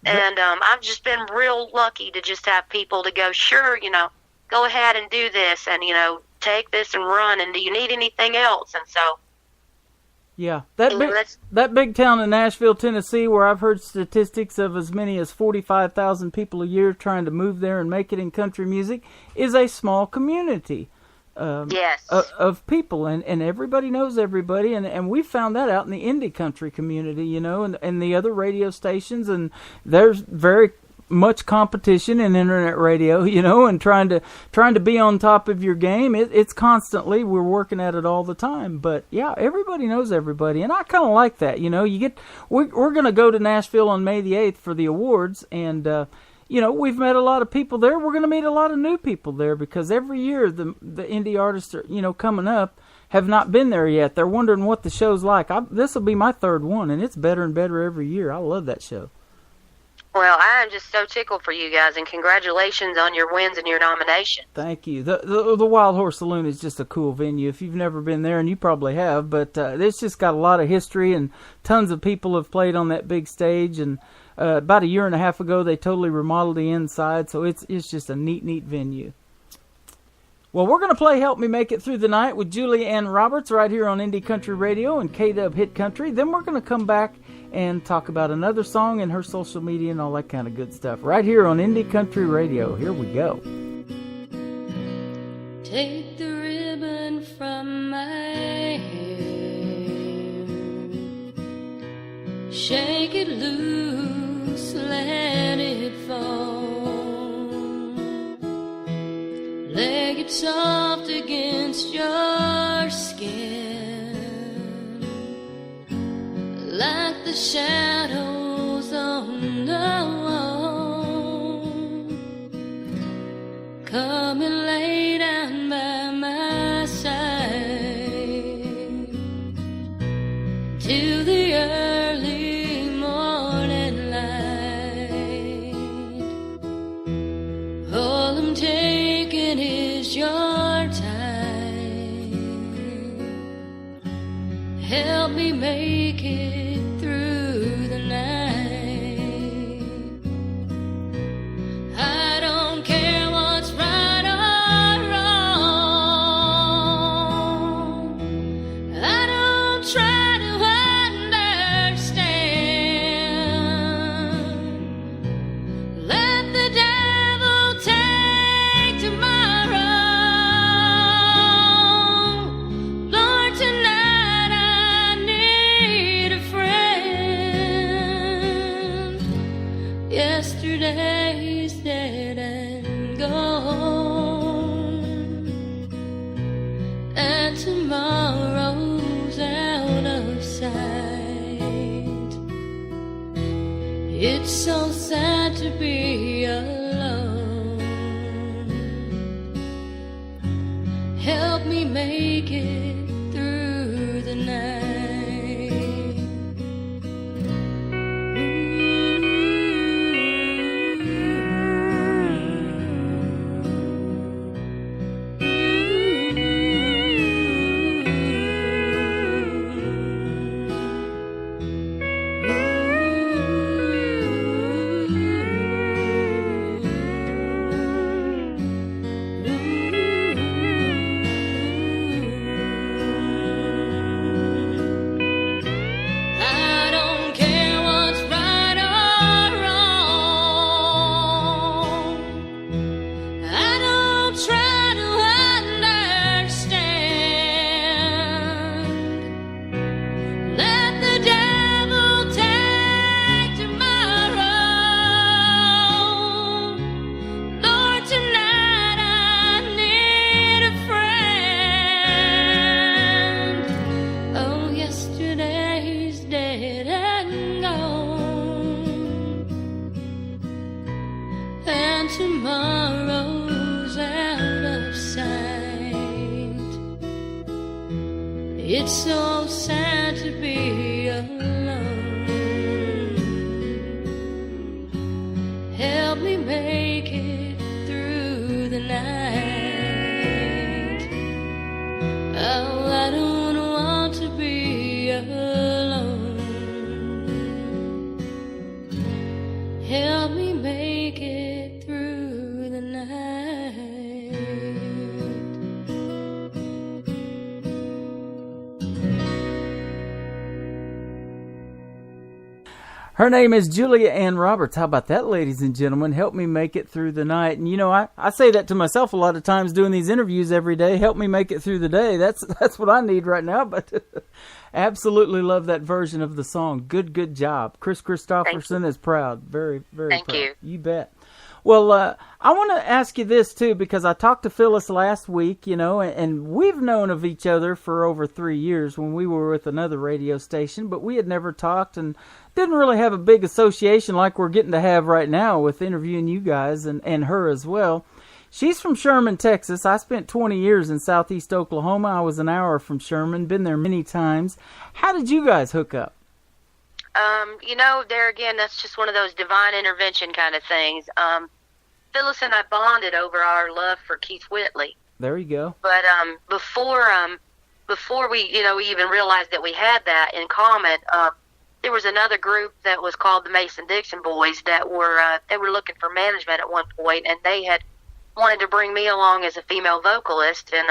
S: And I've just been real lucky to just have people to go, sure, go ahead and do this, and, take this and run, and do you need anything else? And so,
D: yeah, that big town in Nashville, Tennessee, where I've heard statistics of as many as 45,000 people a year trying to move there and make it in country music, is a small community of people, and everybody knows everybody, and we found that out in the indie country community, and the other radio stations, and there's very much competition in internet radio, and trying to be on top of your game. It's constantly, we're working at it all the time. But yeah, everybody knows everybody, and I kind of like that. We're going to go to Nashville on May the 8th for the awards, and we've met a lot of people there. We're going to meet a lot of new people there because every year the indie artists are coming up have not been there yet. They're wondering what the show's like. This will be my 3rd one, and it's better and better every year. I love that show.
S: Well, I am just so tickled for you guys, and congratulations on your wins and your nomination.
D: Thank you. The Wild Horse Saloon is just a cool venue. If you've never been there, and you probably have, but it's just got a lot of history, and tons of people have played on that big stage. And about a year and a half ago, they totally remodeled the inside, so it's just a neat venue. Well, we're going to play Help Me Make It Through the Night with Julie Ann Roberts right here on Indie Country Radio and KW Hit Country. Then we're going to come back and talk about another song and her social media and all that kind of good stuff right here on Indie Country Radio. Here we go.
M: Take the ribbon from my hair, shake it loose, let it fall, lay it soft against your skin, like the shadows on the wall. Come and lay down by my side till the early morning light. All I'm taking is your time. Help me make it through the night. I don't care what's right or wrong. Yesterday's dead and gone, and tomorrow's out of sight. It's so sad to be alone. Help me make it through the night. Tomorrow's out of sight. It's so sad to be alone. Help me make it through the night. Oh, I don't want to be alone. Help me make it through the night.
D: Her name is Julia Ann Roberts. How about that, ladies and gentlemen? Help me make it through the night. And, you know, I say that to myself a lot of times doing these interviews every day. Help me make it through the day. That's what I need right now. But absolutely love that version of the song. Good job. Chris Christopherson is proud. Very, very
S: Thank
D: proud.
S: you.
D: You bet. Well, I want to ask you this, too, because I talked to Phyllis last week, you know, and we've known of each other for over 3 years when we were with another radio station, but we had never talked and didn't really have a big association like we're getting to have right now with interviewing you guys and her as well. She's from Sherman, Texas. I spent 20 years in southeast Oklahoma. I was an hour from Sherman, been there many times. How did you guys hook up?
S: You know, there again, that's just one of those divine intervention kind of things. Phyllis and I bonded over our love for Keith Whitley.
D: There you go.
S: But before we, you know, we even realized that we had that in common, there was another group that was called the Mason-Dixon Boys that were they were looking for management at one point, and they had wanted to bring me along as a female vocalist, and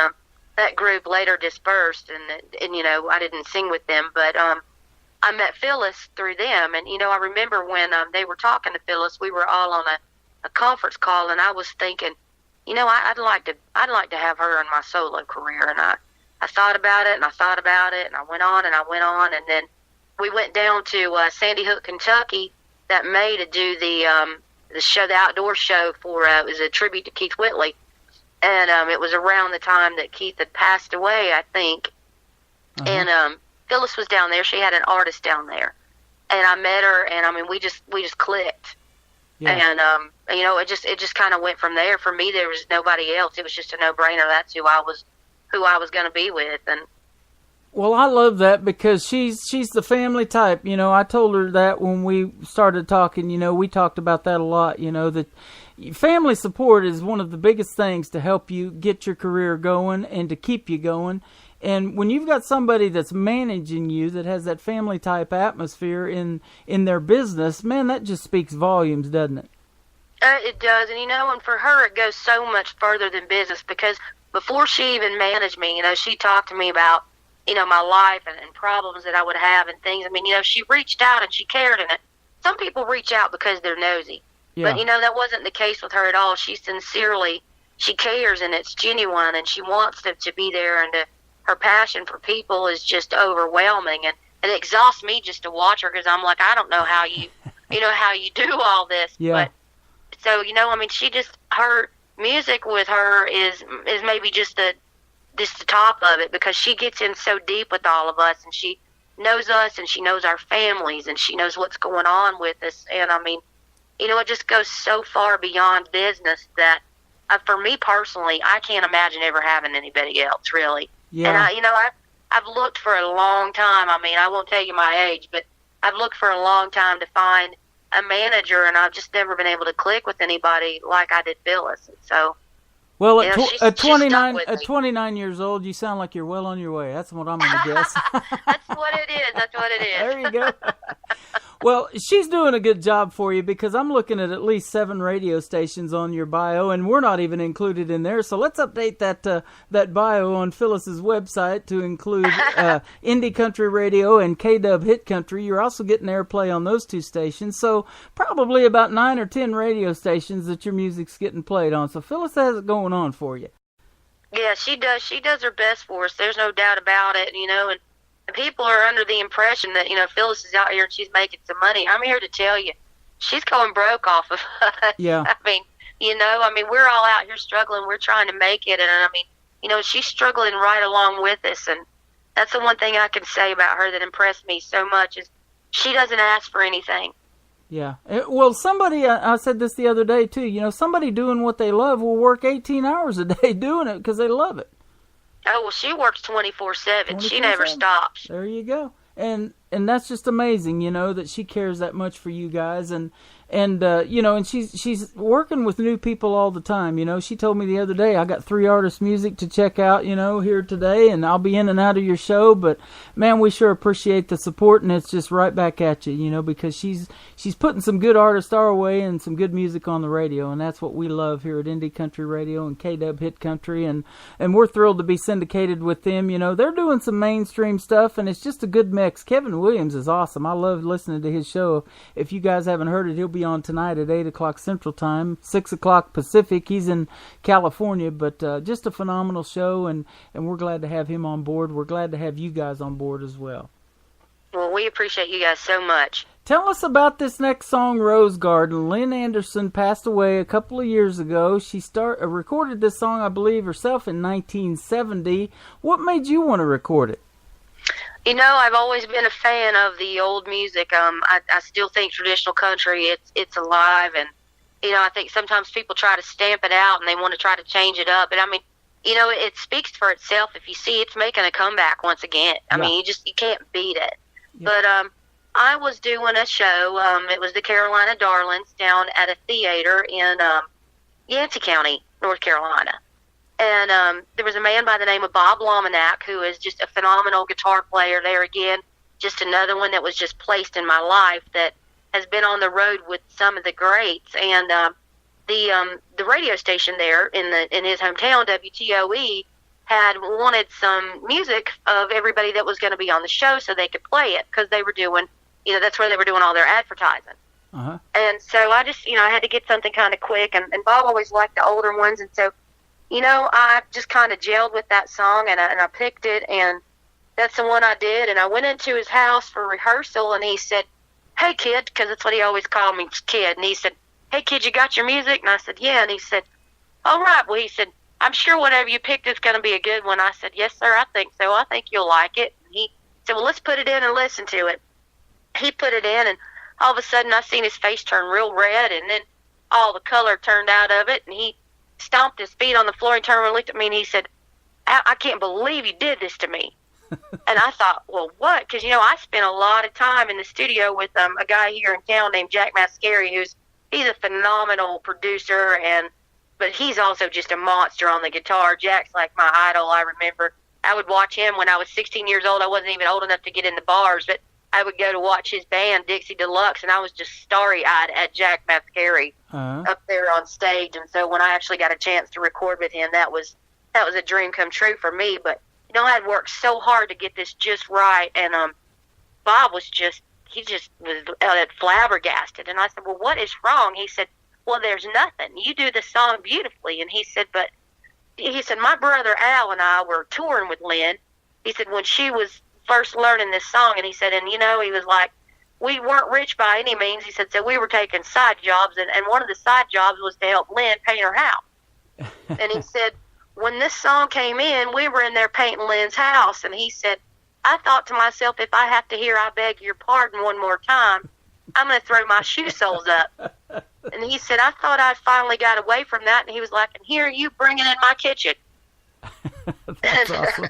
S: that group later dispersed, and you know, I didn't sing with them, but I met Phyllis through them, and you know, I remember when they were talking to Phyllis, we were all on a conference call, and I was thinking, you know, I'd like to have her in my solo career, and I thought about it, and I thought about it, and I went on, and then we went down to Sandy Hook, Kentucky, that May to do the show, the outdoor show for it was a tribute to Keith Whitley, and it was around the time that Keith had passed away, I think, and Phyllis was down there. She had an artist down there, and I met her, and I mean, we just clicked, and you know, it just kind of went from there. For me, there was nobody else. It was just a no-brainer. That's who I was going to be with, and.
D: Well, I love that because she's the family type. You know, I told her that when we started talking. You know, we talked about that a lot. You know, that family support is one of the biggest things to help you get your career going and to keep you going. And when you've got somebody that's managing you that has that family type atmosphere in their business, man, that just speaks volumes, doesn't it?
S: It does, and you know, and for her, it goes so much further than business because before she even managed me, you know, she talked to me about, you know, my life and problems that I would have and things. I mean, you know, she reached out and she cared in it. Some people reach out because they're nosy. Yeah. But, you know, that wasn't the case with her at all. She cares, and it's genuine, and she wants to be there, and her passion for people is just overwhelming. And it exhausts me just to watch her because I'm like, I don't know how you how you do all this.
D: Yeah.
S: But so, I mean, her music with her is maybe just the top of it, because she gets in so deep with all of us, and she knows us, and she knows our families, and she knows what's going on with us. And I mean, it just goes so far beyond business that for me personally, I can't imagine ever having anybody else, really.
D: Yeah.
S: And I've looked for a long time. I mean, I won't tell you my age, but I've looked for a long time to find a manager, and I've just never been able to click with anybody like I did Phyllis. And so,
D: well,
S: she's
D: 29 years old, you sound like you're well on your way. That's what I'm going to guess.
S: That's what it is. That's what it is.
D: There you go. Well, she's doing a good job for you, because I'm looking at least 7 radio stations on your bio, and we're not even included in there. So let's update that bio on Phyllis's website to include Indie Country Radio and KW Hit Country. You're also getting airplay on those 2 stations. So probably about 9 or 10 radio stations that your music's getting played on. So Phyllis has it going on for you.
S: Yeah, she does. She does her best for us. There's no doubt about it, and people are under the impression that, Phyllis is out here and she's making some money. I'm here to tell you, she's going broke off of us.
D: Yeah.
S: I mean, we're all out here struggling. We're trying to make it. And I mean, she's struggling right along with us. And that's the one thing I can say about her that impressed me so much, is she doesn't ask for anything.
D: Yeah. Well, somebody, I said this the other day too, somebody doing what they love will work 18 hours a day doing it because they love it.
S: Oh, well, she works 24/7. She never stops.
D: There you go. And that's just amazing, that she cares that much for you guys. And she's working with new people all the time. She told me the other day, I got 3 artists' music to check out, here today, and I'll be in and out of your show. But man, we sure appreciate the support, and it's just right back at you, because she's putting some good artists our way and some good music on the radio, and that's what we love here at Indie Country Radio and KW Hit Country, and we're thrilled to be syndicated with them. They're doing some mainstream stuff, and it's just a good mix. Kevin Williams is awesome. I love listening to his show. If you guys haven't heard it, he'll be on tonight at 8 o'clock Central Time, 6 o'clock Pacific. He's in California, but just a phenomenal show, and we're glad to have him on board. We're glad to have you guys on board as well.
S: Well, we appreciate you guys so much.
D: Tell us about this next song, Rose Garden. Lynn Anderson passed away a couple of years ago. She recorded this song, I believe, herself in 1970. What made you want to record it?
S: I've always been a fan of the old music. I still think traditional country, it's alive, and I think sometimes people try to stamp it out and they want to try to change it up. But I mean, it speaks for itself. If you see it's making a comeback once again. I mean, you can't beat it. Yeah. But I was doing a show. It was the Carolina Darlings down at a theater in Yancey County, North Carolina. And there was a man by the name of Bob Lominack, who is just a phenomenal guitar player. There again, just another one that was just placed in my life that has been on the road with some of the greats. And the radio station there in his hometown, WTOE, had wanted some music of everybody that was going to be on the show so they could play it, because they were doing, that's where they were doing all their advertising.
D: Uh-huh.
S: And so I just, I had to get something kind of quick, and Bob always liked the older ones, and so I just kind of gelled with that song, and I picked it, and that's the one I did. And I went into his house for rehearsal, and he said, "Hey, kid," because that's what he always called me, kid. And he said, "Hey, kid, you got your music?" And I said, "Yeah." And he said, "All right." Well, he said, "I'm sure whatever you picked is going to be a good one." I said, "Yes, sir, I think so. I think you'll like it." And he said, "Well, let's put it in and listen to it." He put it in, and all of a sudden I seen his face turn real red, and then all the color turned out of it, and he stomped his feet on the floor and turned and looked at me, and he said, I can't believe you did this to me." And I thought, well, what? Because, I spent a lot of time in the studio with a guy here in town named Jack Mascari, he's a phenomenal producer, but he's also just a monster on the guitar. Jack's like my idol. I remember I would watch him when I was 16 years old. I wasn't even old enough to get in the bars, but I would go to watch his band, Dixie Deluxe, and I was just starry-eyed at Jack Mascari up there on stage. And so when I actually got a chance to record with him, that was a dream come true for me. But, I had worked so hard to get this just right, and Bob was was flabbergasted. And I said, "Well, what is wrong?" He said, "Well, there's nothing. You do the song beautifully." And he said, "My brother Al and I were touring with Lynn." He said, "When she was first learning this song," and he said, "And he was like, we weren't rich by any means. He said, so we were taking side jobs, and one of the side jobs was to help Lynn paint her house. And he said, when this song came in, we were in there painting Lynn's house, and he said, I thought to myself, if I have to hear I beg your pardon one more time, I'm going to throw my shoe soles up. And he said, I thought I finally got away from that. And he was like, and here you bring it in my kitchen.
D: That's awesome.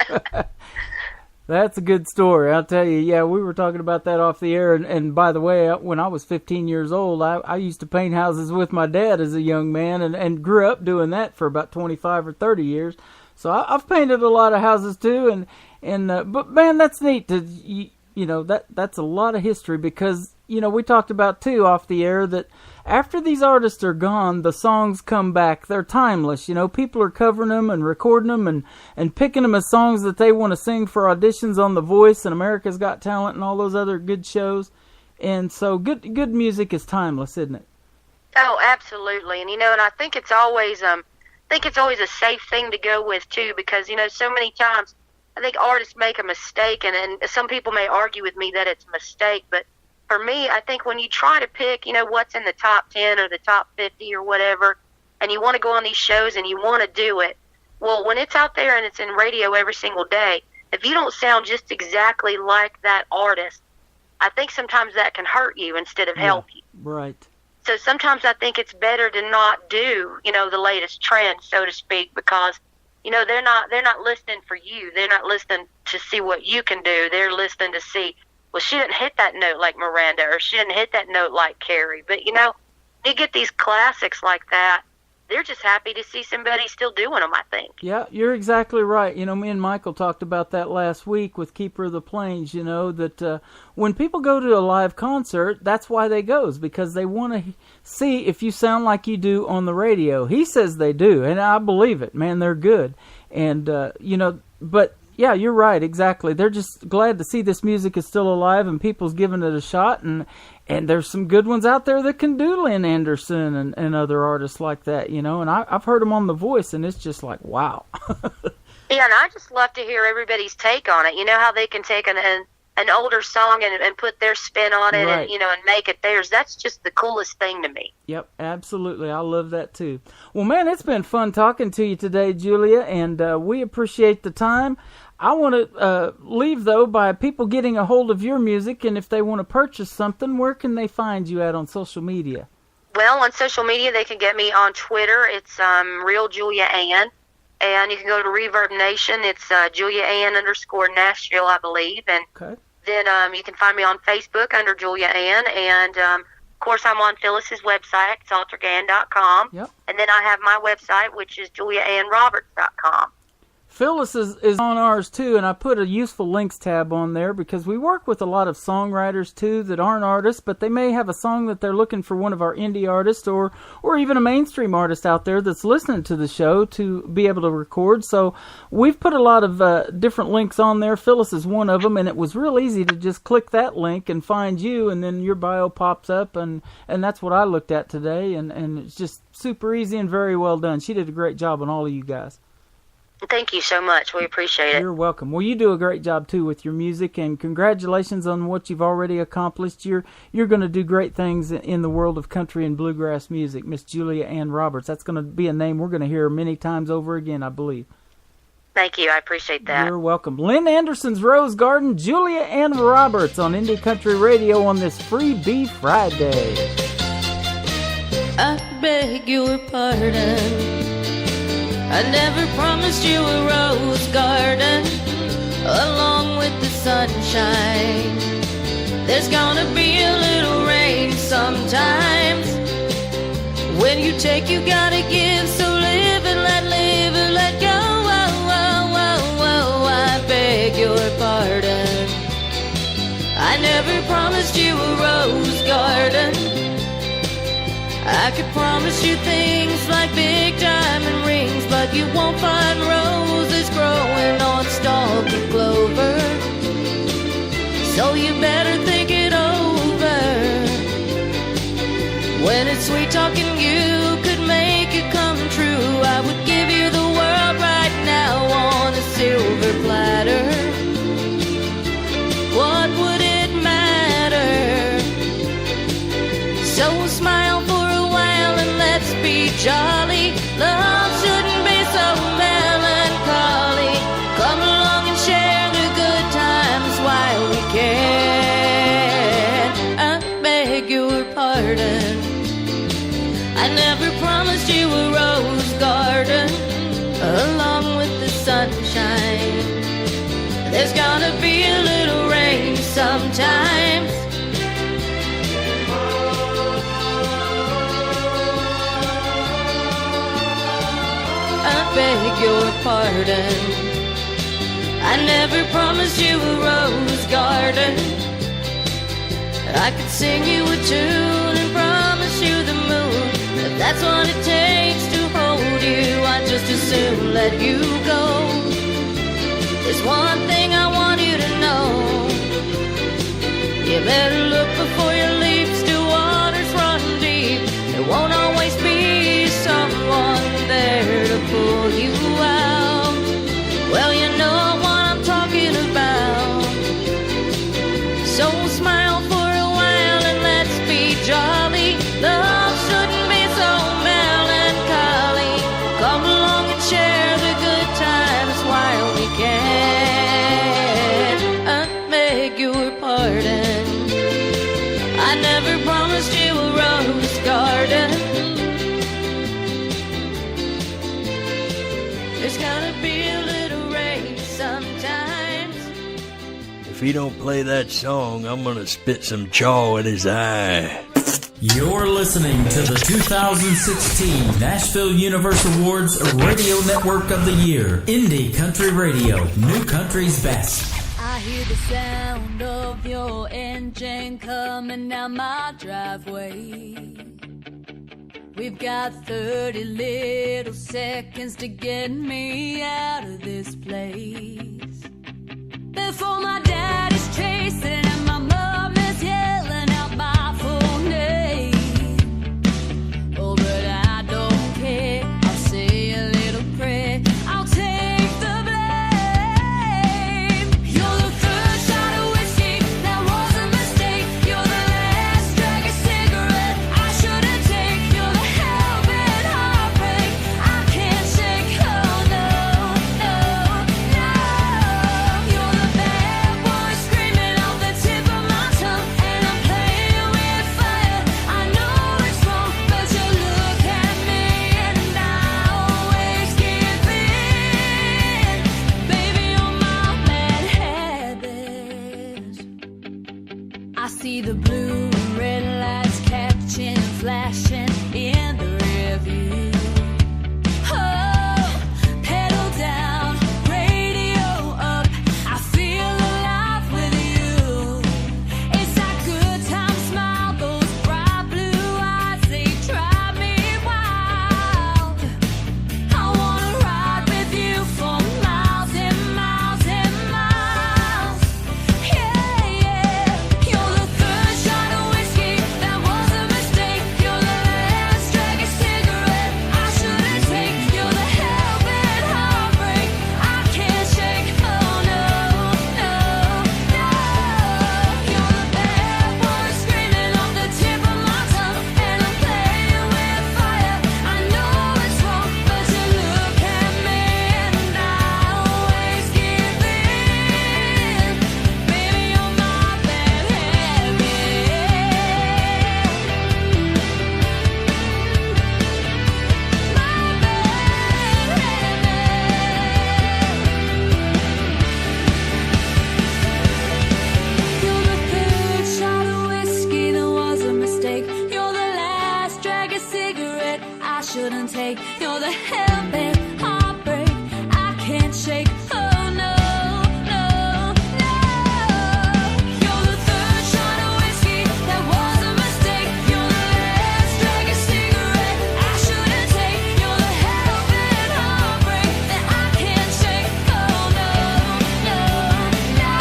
D: That's a good story. I'll tell you, yeah, we were talking about that off the air. And by the way, when I was 15 years old, I used to paint houses with my dad as a young man and grew up doing that for about 25 or 30 years. So I've painted a lot of houses too. But man, that's neat to, that's a lot of history because, we talked about too off the air that after these artists are gone, the songs come back. They're timeless. People are covering them and recording them and picking them as songs that they want to sing for auditions on The Voice and America's Got Talent and all those other good shows. And so good music is timeless, isn't it?
S: Oh, absolutely. And, and I think it's always, a safe thing to go with too, because, so many times I think artists make a mistake and some people may argue with me that it's a mistake, but for me, I think when you try to pick, what's in the top 10 or the top 50 or whatever, and you want to go on these shows and you want to do it, well, when it's out there and it's in radio every single day, if you don't sound just exactly like that artist, I think sometimes that can hurt you instead of help you.
D: Right.
S: So sometimes I think it's better to not do, the latest trend, so to speak, because, they're not listening for you. They're not listening to see what you can do. They're listening to see, well, she didn't hit that note like Miranda, or she didn't hit that note like Carrie. But, you get these classics like that, they're just happy to see somebody still doing them, I think.
D: Yeah, you're exactly right. Me and Michael talked about that last week with Keeper of the Plains, that when people go to a live concert, that's why they go, because they want to see if you sound like you do on the radio. He says they do, and I believe it. Man, they're good. And, but... yeah, you're right, exactly. They're just glad to see this music is still alive and people's giving it a shot. And there's some good ones out there that can do Lynn Anderson and other artists like that, And I've heard them on The Voice, and it's just like, wow.
S: Yeah, and I just love to hear everybody's take on it. How they can take an older song and put their spin on it,
D: right.
S: and make it theirs. That's just the coolest thing to me.
D: Yep, absolutely. I love that too. Well, man, it's been fun talking to you today, Julia, and we appreciate the time. I want to leave, though, by people getting a hold of your music, and if they want to purchase something, where can they find you at on social media?
S: Well, on social media, they can get me on Twitter. It's Real Julia Ann, and you can go to Reverb Nation. It's Julia Ann _ Nashville, I believe, and then you can find me on Facebook under Julia Ann, and of course, I'm on Phyllis's website, saltergan.com, and then I have my website, which is juliaannroberts.com.
D: Phyllis is on ours too, and I put a useful links tab on there because we work with a lot of songwriters too that aren't artists, but they may have a song that they're looking for one of our indie artists or even a mainstream artist out there that's listening to the show to be able to record. So we've put a lot of different links on there. Phyllis is one of them, and it was real easy to just click that link and find you, and then your bio pops up, and that's what I looked at today, and it's just super easy and very well done. She did a great job on all of you guys.
S: Thank you so much. We appreciate it.
D: You're welcome. Well, you do a great job, too, with your music, and congratulations on what you've already accomplished. You're going to do great things in the world of country and bluegrass music, Miss Julia Ann Roberts. That's going to be a name we're going to hear many times over again, I believe.
S: Thank you. I appreciate that.
D: You're welcome. Lynn Anderson's Rose Garden, Julia Ann Roberts on Indie Country Radio on this Freebie Friday.
M: I beg your pardon. I never promised you a rose garden along with the sunshine. There's gonna be a little rain sometimes. When you take, you gotta give. So live and let go. I beg your pardon. I never promised you a rose garden. I could promise you things like big diamond rings, but you won't find roses growing on stalky clover. So you better think it over. When it's sweet talking, you could make it come true. I would give you the world right now on a silver platter. What would it matter? be jolly. Love shouldn't be so melancholy. Come along and share the good times while we can. I beg your pardon. I never promised you a rose garden along with the sunshine. There's gotta be a little rain sometimes. I beg your pardon. I never promised you a rose garden. I could sing you a tune and promise you the moon. If that's what it takes to hold you, I'd just as soon let you go. There's one thing I want you to know. You better look before you leap. Still waters run deep. There won't always be someone there to pull you out. Well, you know what I'm talking about. So smile for a while and let's be jolly. Love shouldn't be so melancholy. Come along and share the good times while we can. I beg your pardon. I never promised you a rose garden. There's gotta be a little rain sometimes.
T: If he don't play that song, I'm gonna spit some chaw in his eye.
K: You're listening to the 2016 Nashville Universe Awards Radio Network of the Year. Indie Country Radio, New Country's Best.
M: I hear the sound of your engine coming down my driveway. We've got 30 little seconds to get me out of this place. Before my dad is chasing and my mom is yelling out my full name. Oh, but I don't care. I'll say a little prayer. I'll take the blame. You're the first shot of whiskey. That was a mistake. You're the last drag of cigarette I shouldn't take. You're the hell-bent heartbreak I can't shake. Oh, no, no, no. You're the bad boy screaming off the tip of my tongue. And I'm playing with fire. I know it's wrong, but you look at me and I always give in. Baby, you're my bad habit. I see the blue and red lights catching and flashing in the rearview. Oh, pedal down, radio up. I feel alive with you. It's that good time smile, those bright blue eyes, they drive me wild. I wanna ride with you for miles and miles and miles. Yeah, yeah. You're the third shot of whiskey. That was a mistake. You're the last drag of cigarette I shouldn't take. You're the hell-bent heartbreak I can't shake. Oh, no, no, no. You're the bad boy screaming off the tip of my tongue. And I'm playing with fire. I know it's wrong, but you look at me and I always give in. Baby, you're my bad You're the third shot of whiskey, that was a mistake. You're the last drag of cigarette I shouldn't take. You're the hell-bent heartbreak I can't shake. Oh, no, no, no. You're the third shot of whiskey, that was a mistake. You're the last drag of cigarette I shouldn't take. You're the hell-bent heartbreak that I can't shake. Oh, no, no, no.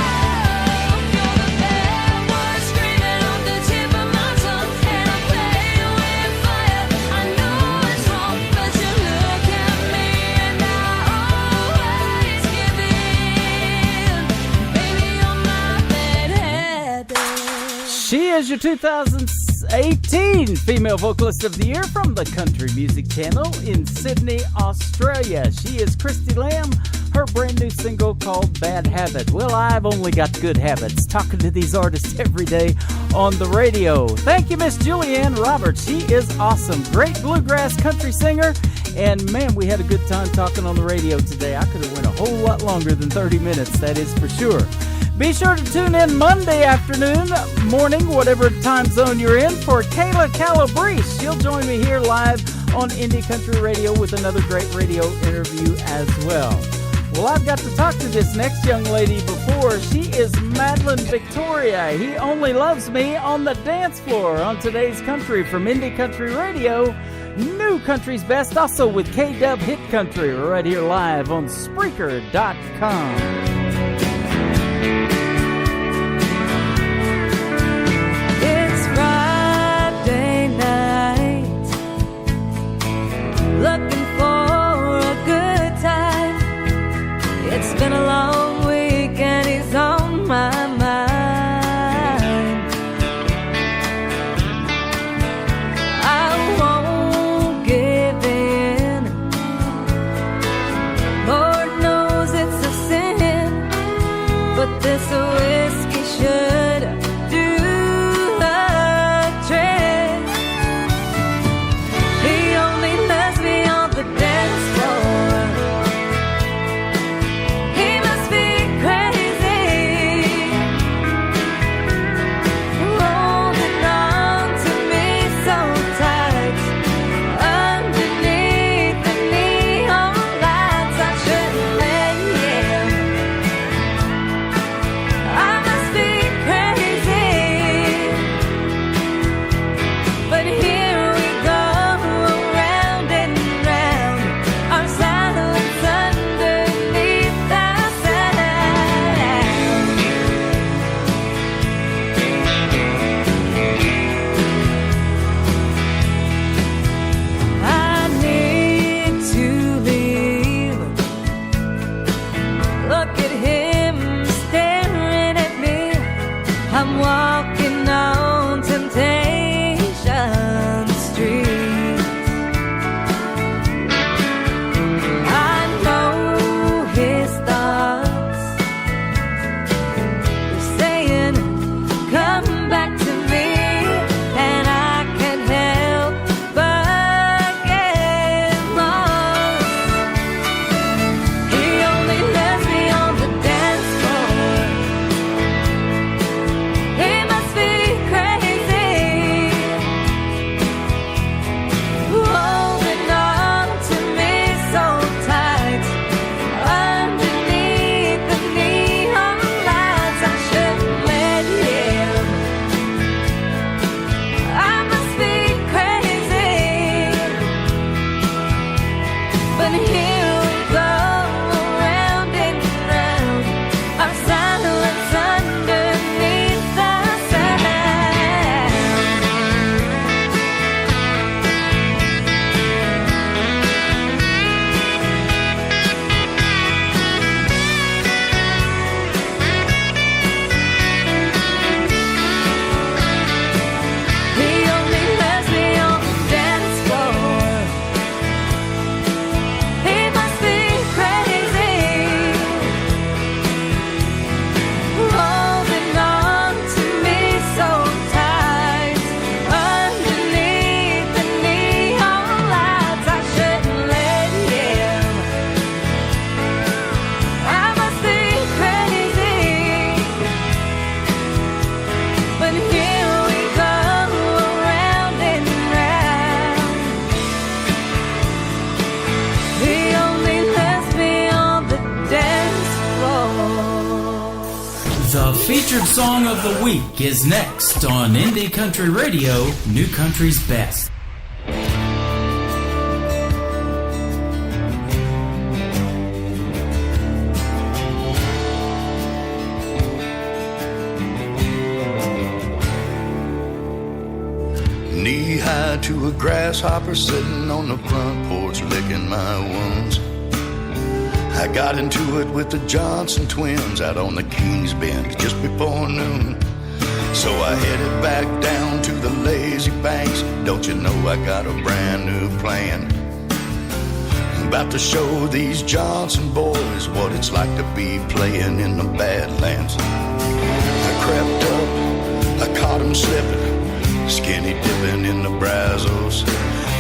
M: You're the bad boy screaming off the tip of my tongue. And I'm playing with fire. I know it's wrong, but you look at me and I always give in. Baby, you're my bad habit.
D: She is your 2016 2018 Female Vocalist of the Year from the Country Music Channel in Sydney, Australia. She is Christy Lamb. Her brand new single called Bad Habit. Well, I've only got good habits, talking to these artists every day on the radio. Thank you, Miss Julianne Roberts. She is awesome. Great bluegrass country singer. And man, we had a good time talking on the radio today. I could have went a whole lot longer than 30 minutes, that is for sure. Be sure to tune in Monday afternoon, morning, whatever time zone you're in, for Kayla Calabrese. She'll join me here live on Indie Country Radio with another great radio interview as well. Well, I've got to talk to this next young lady before. She is Madeline Victoria. He Only Loves Me on the Dance Floor on today's Country from Indie Country Radio. New Country's Best, also with K-Dub Hit Country, right here live on Spreaker.com.
M: Looking for a good time. It's been a long week and he's on my mind. I won't give in. Lord knows it's a sin, but this whiskey should do the trick. He only lets me on the dance floor. He must be crazy, holding on to me so tight. Underneath the neon lights, I shouldn't let him. I must be crazy, but here we go, round and round, our silence underneath the sound. I need to leave. Look at him staring at me. I'm walking on Temptation Street. I know his thoughts. They're saying, come back to me, and I can't help but get lost. He only lets me on the dance floor. He must be crazy, holding on to me so tight. Underneath the neon lights, I shouldn't let him. I must be crazy, but here we go, round and round, our silence underneath the sound. He only lets me on the dance floor. He must be crazy, holding on to me so tight. Underneath the neon lights, I shouldn't let him. I must be crazy, but here we go, round and round. He only lets me on the dance floor.
K: The featured song of the week is next on Indie Country Radio, New Country's Best.
U: Knee-high to a grasshopper sitting on the front porch licking my wounds. I got into it with the Johnson twins out on the Kings Bend just before noon. So I headed back down to the lazy banks. Don't you know I got a brand new plan? About to show these Johnson boys what it's like to be playing in the Badlands. I crept up, I caught 'em slipping, skinny dipping in the Brazos.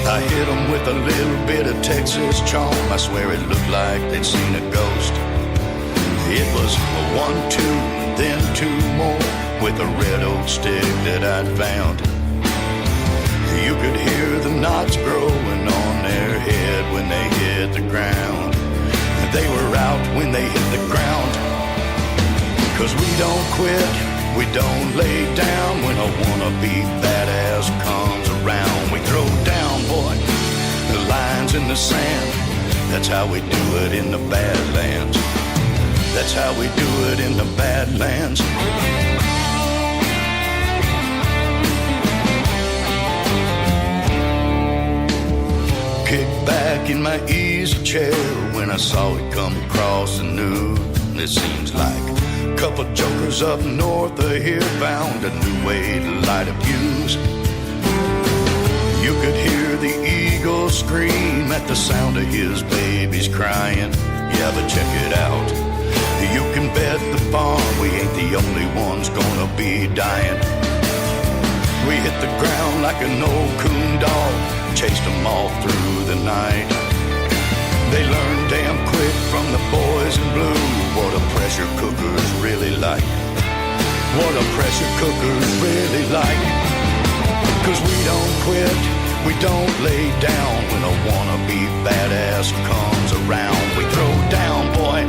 U: I hit 'em with a little bit of Texas charm. I swear it looked like they'd seen a ghost. It was a 1-2, then 2 more, with a red oak stick that I'd found. You could hear the knots growing on their head when they hit the ground. They were out when they hit the ground. 'Cause we don't quit, we don't lay down. When a wannabe badass comes around, we throw down, boy, the lines in the sand. That's how we do it in the Badlands. That's how we do it in the Badlands. Kicked back in my easy chair when I saw it come across the news. It seems like a couple jokers up north of here found a new way to light a fuse. You could hear the eagle scream at the sound of his babies crying. Yeah, but check it out. You can bet the farm we ain't the only ones gonna be dying. We hit the ground like an old coon dog, chased them all through the night. They learned damn quick from the boys in blue what a pressure cooker's really like. What a pressure cooker's really like. 'Cause we don't quit, we don't lay down. When a wannabe badass comes around, we throw down, boy,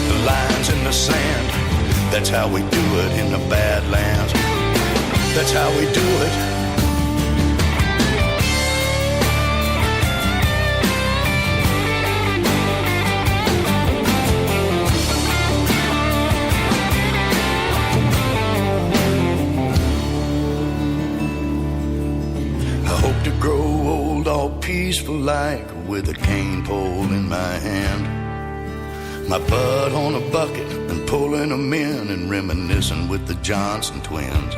U: the lines in the sand. That's how we do it in the Badlands. That's how we do it. I hope to grow old all peaceful like, with a cane pole in my hand, my bud on a bucket and pulling them in and reminiscing with the Johnson twins.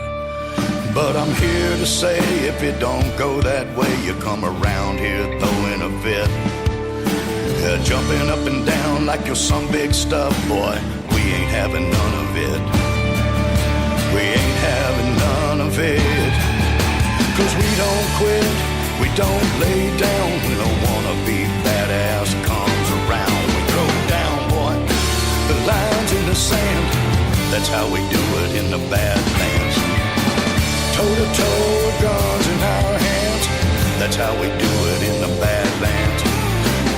U: But I'm here to say, if it don't go that way, you come around here throwing a fit, jumping up and down like you're some big stuff, boy. We ain't having none of it. We ain't having none of it. 'Cause we don't quit, we don't lay down. When a wannabe badass comes around, we throw down, boy, the lines in the sand. That's how we do it in the Badlands. Toe to toe with guns in our hands. That's how we do it in the Badlands.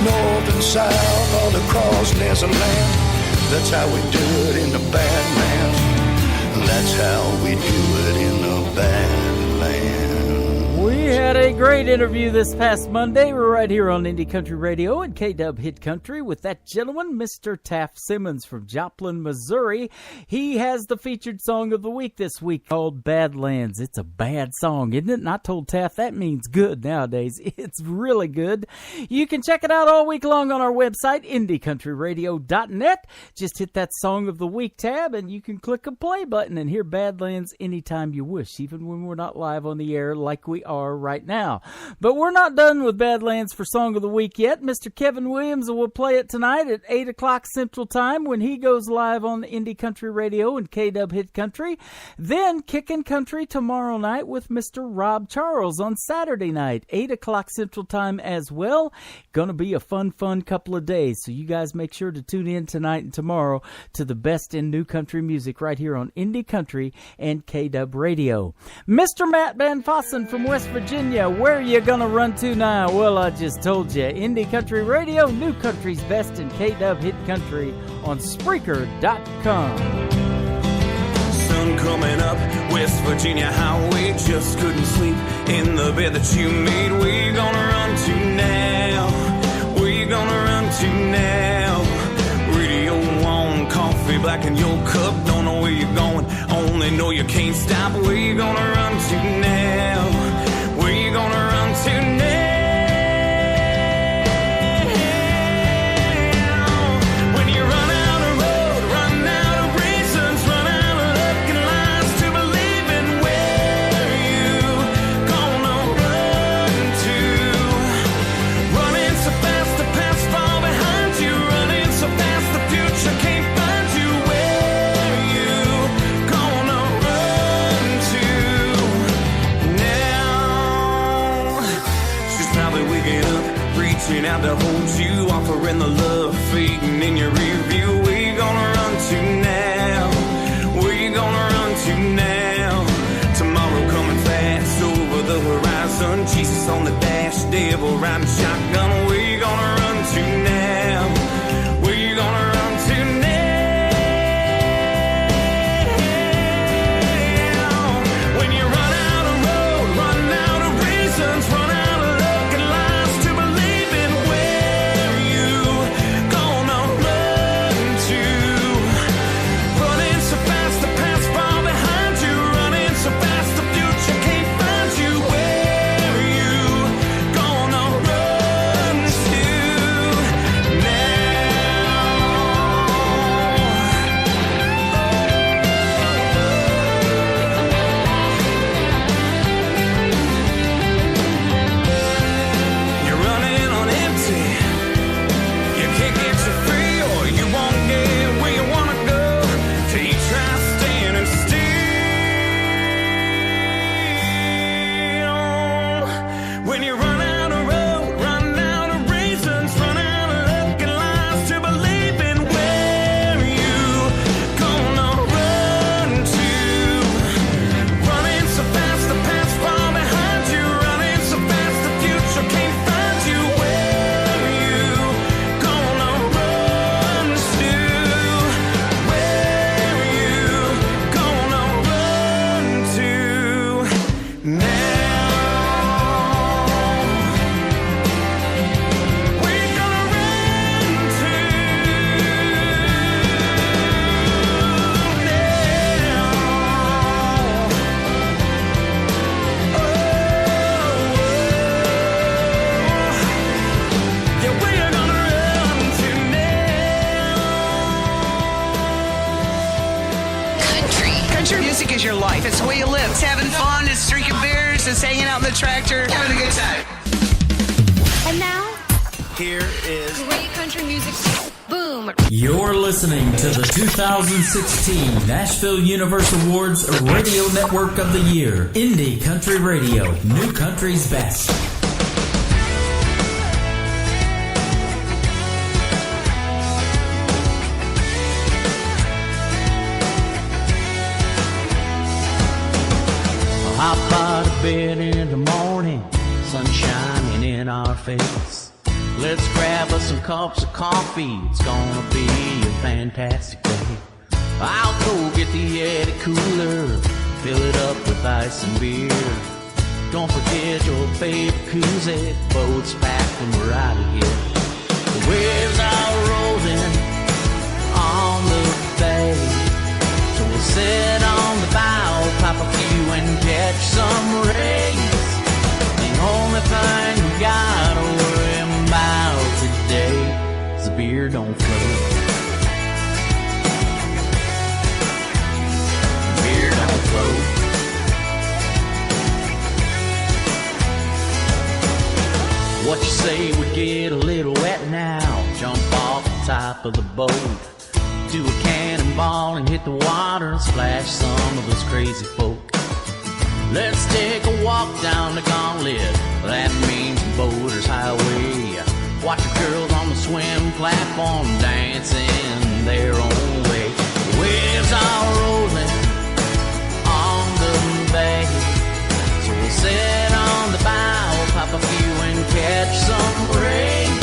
U: North and south, all across Neverland. That's how we do it in the Badlands. That's how we do it in the Badlands.
D: We had a great interview this past Monday. We're right here on Indie Country Radio and KW Hit Country with that gentleman, Mr. Taft Simmons from Joplin, Missouri. He has the featured song of the week this week called Badlands. It's a bad song, isn't it? And I told Taft that means good nowadays. It's really good. You can check it out all week long on our website, IndieCountryRadio.net. Just hit that Song of the Week tab and you can click a play button and hear Badlands anytime you wish, even when we're not live on the air like we are right now. But we're not done with Badlands for Song of the Week yet. Mr. Kevin Williams will play it tonight at 8 o'clock Central Time when he goes live on Indie Country Radio and KW Hit Country. Then Kickin' Country tomorrow night with Mr. Rob Charles on Saturday night, 8 o'clock Central Time as well. Gonna be a fun couple of days, so you guys make sure to tune in tonight and tomorrow to the best in new country music right here on Indie Country and KW Radio. Mr. Matt Van Fossen from West Virginia, where you gonna run to now? Well, I just told you, Indie Country Radio, new country's best in KW Hit Country on Spreaker.com.
L: Sun coming up, West Virginia highway, just couldn't sleep in the bed that you made. Where you gonna run to now? Where you gonna run to now? Radio on, coffee black in your cup, don't know where you're going, only know you can't stop. Where you gonna run to now? Where you gonna run to now? When you run out of road, run out of reasons, run out of luck and lies to believe in,
A: reaching out to hold you, offering the love, fading in your rear view. Where you gonna run to now? Where you gonna run to now? Tomorrow coming fast over the horizon. Jesus on the dash, devil riding shotgun. Where you gonna run to now? Where you gonna run to now? When you run out of road, run out of reasons, run out of luck and lies to believe in, where you gonna run to? Running so fast the past far behind you, running so fast the future can't find you. Where you gonna run to You're running on empty. You can't get you free, or you won't get where you wanna go till you try standing still. When you run out of road, run out of reasons, run out of luck and lies to believe in, where you gonna run to? Running so fast the past far behind you, running so fast the future can't find you. Where you gonna run to? Where you gonna run to now? We're gonna run to yeah, we're gonna run to
O: Country music is your life. It's the way you live. It's having fun. It's drinking beers. It's hanging out in the tractor. Having a good time.
M: And now,
A: here is
M: great country music. Boom.
K: You're listening to the 2016 Nashville Universe Awards Radio Network of the Year. Indie Country Radio. New Country's Best.
B: Hop out of bed in the morning, sun shining in our face. Let's grab us some cups of coffee, it's gonna be a fantastic day. I'll go get the Yeti cooler, fill it up with ice and beer. Don't forget your baby koozie, boat's packed and we're out of here. The waves are rolling on the bay, so we'll sit on the bow, pop a few and catch some rays. The only thing we gotta worry about today is the beer don't float. The beer don't float. What you say we get a little wet now? Jump off the top of the boat, do a cannonball and hit the water and splash some of those crazy folk. Let's take a walk down the gauntlet, that means Boaters Highway. Watch the girls on the swim platform dancing their own way. The waves are rolling on the bay, so we'll sit on the bow, pop a few and catch some rays.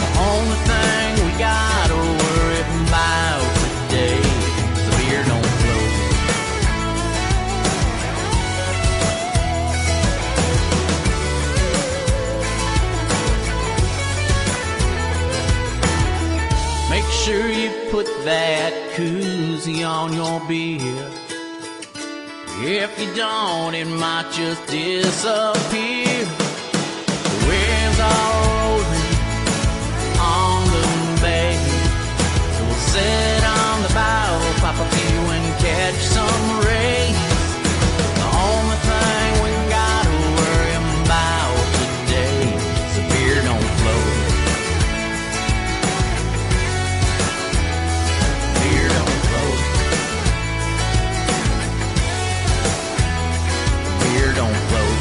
B: The only thing we gotta worry about today is the beer don't float. Make sure you put that koozie on your beer. If you don't, it might just disappear. The waves are rolling on the bay, so we'll sit on the bow, pop a few and catch some rays. The only thing we gotta worry about today is the beer don't float. Beer don't float. Beer don't float.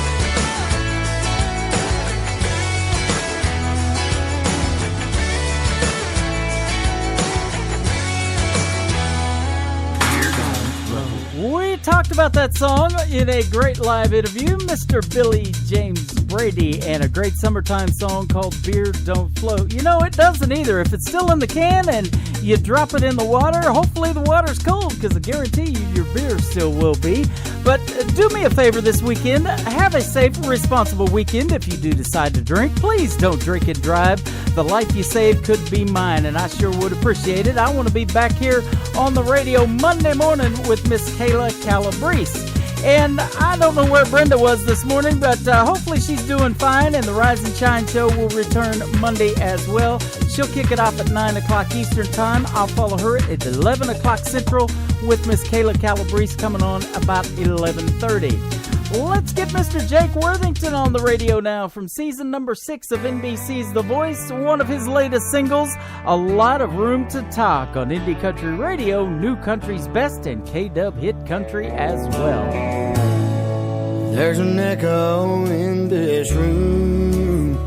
D: about that song in a great live interview, Mr. Billy James Brady, and a great summertime song called Beer Don't Float. You know, it doesn't either. If it's still in the can and you drop it in the water, hopefully the water's cold, because I guarantee you your beer still will be. But do me a favor this weekend. Have a safe, responsible weekend. If you do decide to drink, please don't drink and drive. The life you saved could be mine, and I sure would appreciate it. I want to be back here on the radio Monday morning with Miss Kayla Calabrese. And I don't know where Brenda was this morning, but hopefully she's doing fine, and the Rise and Shine show will return Monday as well. She'll kick it off at 9 o'clock Eastern Time. I'll follow her at 11 o'clock Central with Miss Kayla Calabrese coming on about 11:30. Let's get Mr. Jake Worthington on the radio now from season number 6 of NBC's The Voice. One of his latest singles, A Lot of Room to Talk on Indie Country Radio, New Country's Best, and K-Dub Hit Country as well.
C: There's an echo in this room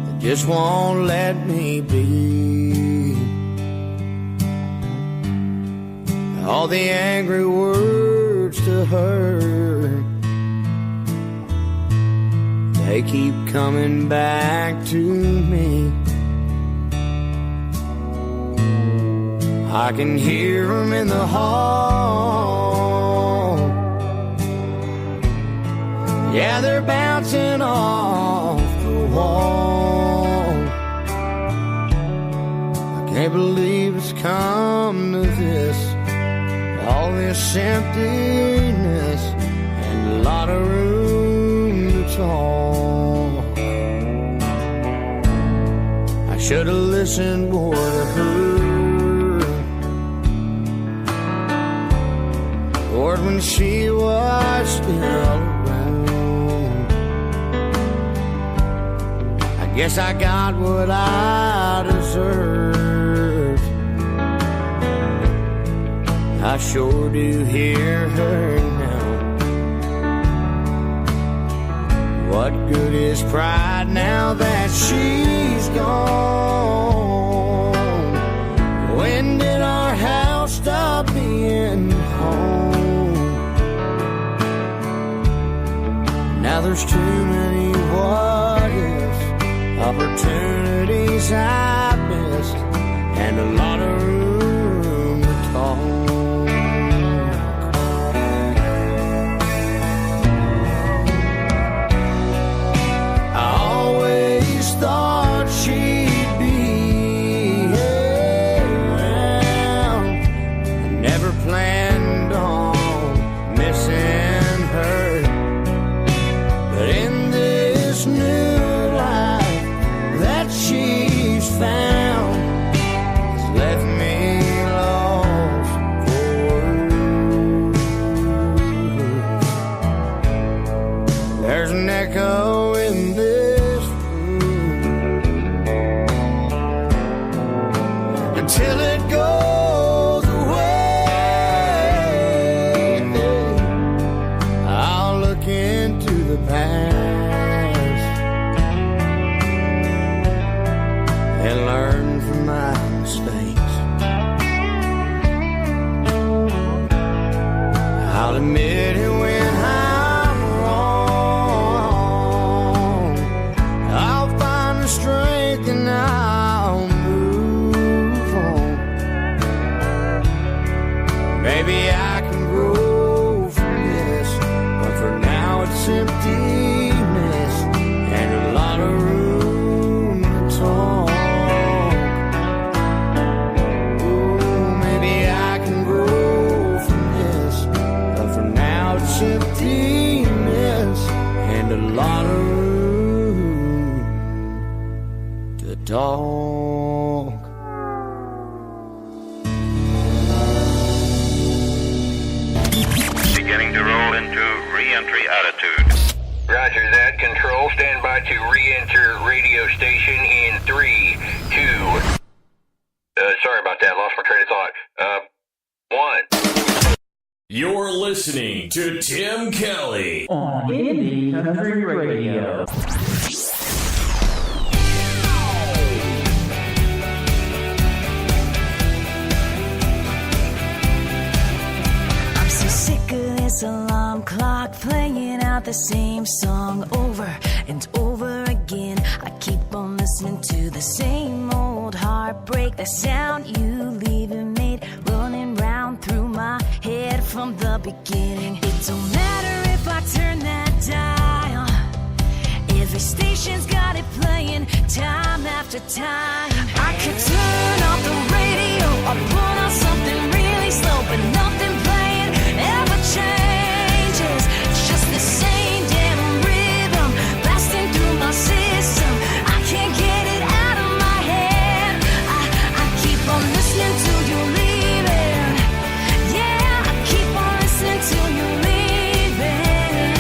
C: that just won't let me be. All the angry words to her, they keep coming back to me. I can hear them in the hall. Yeah, they're bouncing off the wall. I can't believe it's come to this. All this emptiness and a lot of room to talk. I should have listened more to her. Lord, when she was still around, I guess I got what I deserved. I sure do hear her now. What good is pride now that she's gone? When did our house stop being home? Now there's too many what ifs, opportunities I missed, and a lot of room to talk. Thought she'd be around. I never planned on missing her, but in this new life that she's found has left me lost for words. There's an echo in this till it goes away. I'll look into the past and learn from my mistakes. I'll admit it when I'm wrong. I'll find the strength and I'll maybe I can grow from this, but for now it's emptiness and a lot of room to talk. Ooh, maybe I can grow from this, but for now it's emptiness and a lot of room to talk.
I: Beginning to roll into re-entry attitude. Roger that. Control, stand by to re-enter radio station in 3, 2... sorry about that. Lost my train of thought. 1.
J: You're listening to Tim Kelly
D: on Indie Country Radio.
E: but playing out the same song over and over again. I keep on listening to the same old heartbreak. The sound you leaving made running round through my head from the beginning. It don't matter if I turn that dial, every station's got it playing time after time. I could turn off the radio or put on something really slow, but nothing playing ever changes. It's just the same damn rhythm blasting through my system. I can't get it out of my head. I keep on listening till you're leaving. Yeah, I keep on listening till you're leaving.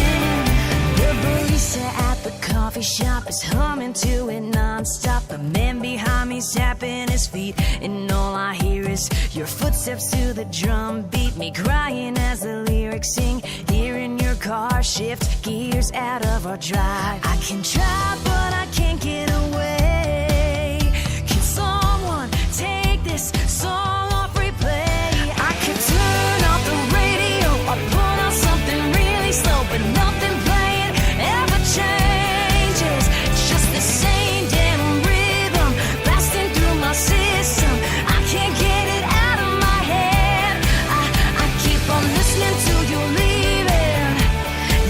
E: The barista at the coffee shop is humming to it non-stop. The man behind me's tapping his feet, and all I hear is your footsteps to the drum beat. Me crying as the lyrics sing, hearing your car shift gears out of our drive. I can try, but I can't get away. Can someone take this song off replay? I could turn off the radio or put on something really slow, but nothing playing ever changes. It's just the same damn rhythm blasting through my system. I can't get it out of my head. I keep on listening till you're leaving.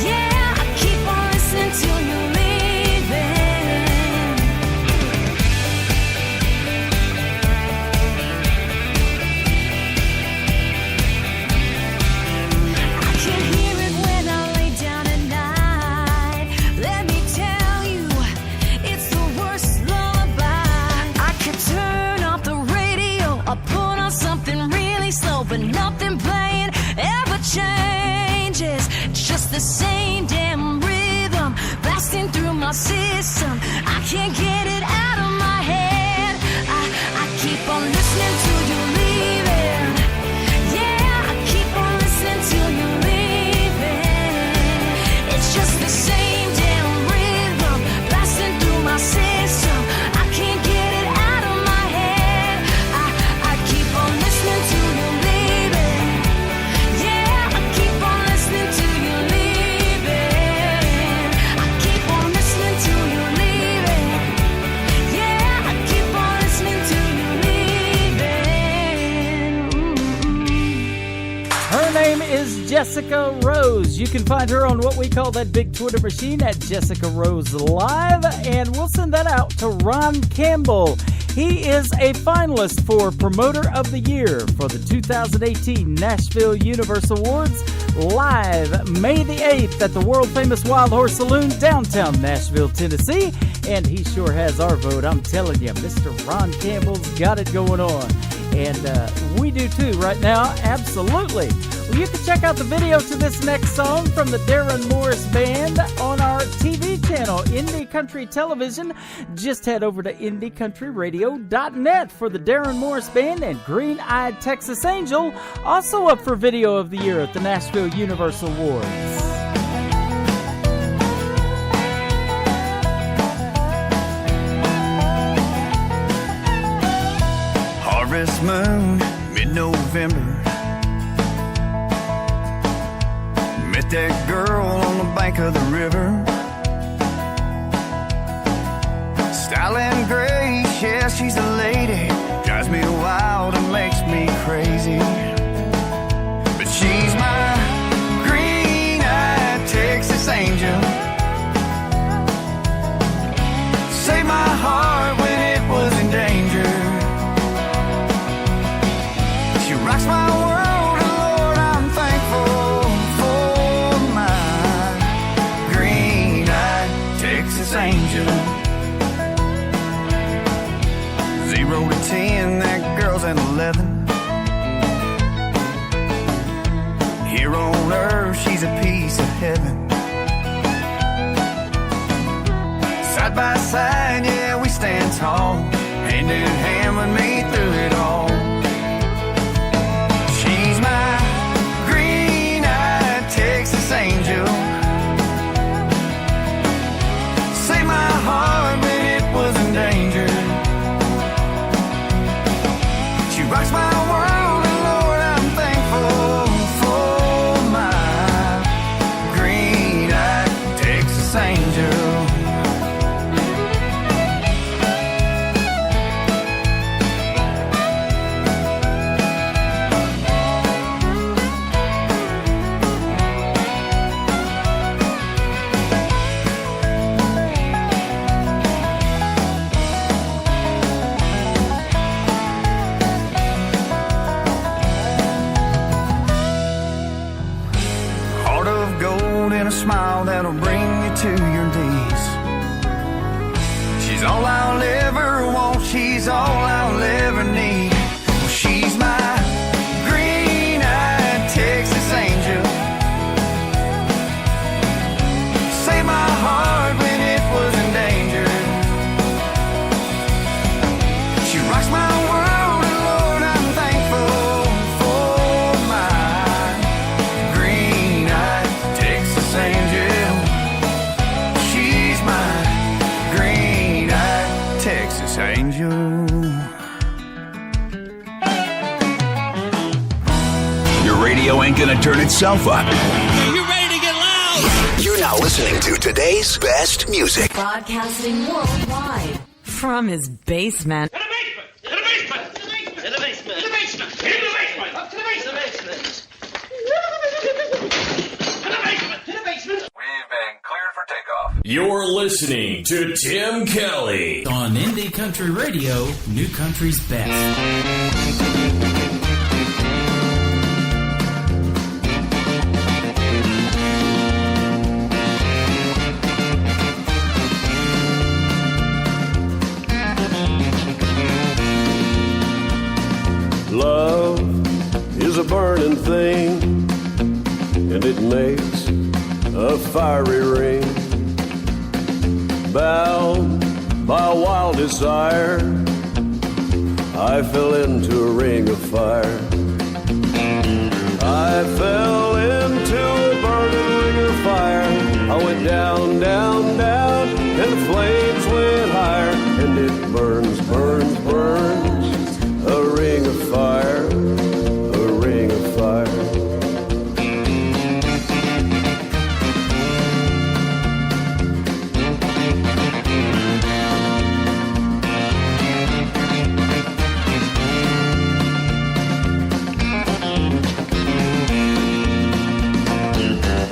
E: Yeah, I keep on listening till you're leaving. I can hear it when I lay down at night. Let me tell you, it's the worst lullaby. I could turn off the radio or put on something really slow, but nothing playing ever changes. It's just the same damn rhythm blasting through my system. I can't get it out of my head. I keep on listening till you're leaving. Yeah, I keep on listening till you're leaving. It's just the same damn rhythm blasting through my system. I can't get it out of my head. I keep on listening till you're leaving. Yeah, I keep on listening till you're leaving. I keep on listening till you're leaving. Yeah, I keep on listening till you're leaving.
D: Her name is Jessica Rose. You can find her on what we call that big Twitter machine at Jessica Rose Live, and we'll send that out to Ron Campbell. He is a finalist for Promoter of the Year for the 2018 Nashville Universal Awards, live May the 8th at the world-famous Wild Horse Saloon, downtown Nashville, Tennessee. And he sure has our vote, I'm telling you. Mr. Ron Campbell's got it going on. And we do too right now, absolutely. Well, you can check out the video to this next song from the Darren Morris Band on our TV channel, Indie Country Television. Just head over to IndieCountryRadio.net for the Darren Morris Band and Green Eyed Texas Angel, also up for Video of the Year at the Nashville Universal Awards.
C: Harvest moon, mid-November. Met that girl on the bank of the river. Style and grace, yeah, she's a lady. Drives me wild and makes me crazy. But she's my green-eyed Texas angel. Saved my heart when it was in danger. She rocks my world, and Lord, I'm thankful for my green-eyed Texas angel. 0 to 10, that girl's an 11. Here on earth, she's a piece of heaven. Side by side, yeah, we stand tall, hand in hand with me through it all. She's my green-eyed Texas angel. Saved my heart when it was in danger. She rocks my world, and Lord, I'm thankful for my green
P: gonna turn itself up.
J: You ready to get loud?
P: You're now listening to today's best music.
G: Broadcasting worldwide from his basement.
H: In the basement! In the basement! In the basement! In the basement! Up to the basement! In the basement! In the basement!
F: We've been cleared for takeoff.
J: You're listening to Tim Kelly
K: on Indie Country Radio, New Country's best.
V: Love is a burning thing, and it makes a fiery ring. Bound by a wild desire, I fell into a ring of fire. I fell into a burning ring of fire. I went down, down, down, and the flames went higher. And it burns, burns, burns, a ring of fire, a ring of fire.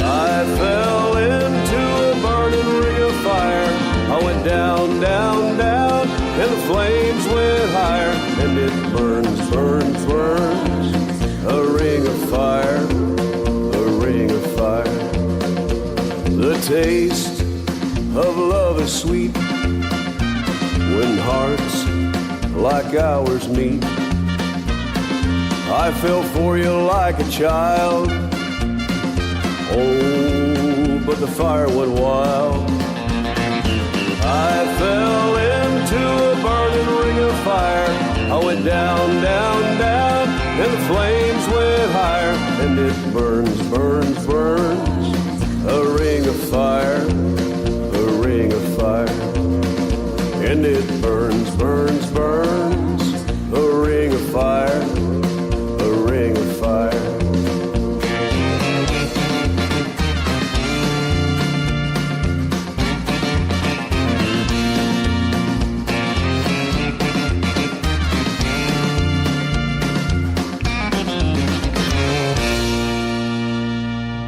V: I fell into a burning ring of fire. I went down, down, down, and the flames went higher. And it burns, burns, burns, a ring of fire, a ring of fire. The taste of love is sweet when hearts like ours meet. I fell for you like a child. Oh, but the fire went wild. I fell into a burning ring of fire. I went down, down, down, and the flames went higher. And it burns, burns, burns, a ring of fire, a ring of fire. And it burns, burns, burns, a ring of fire, a ring of fire.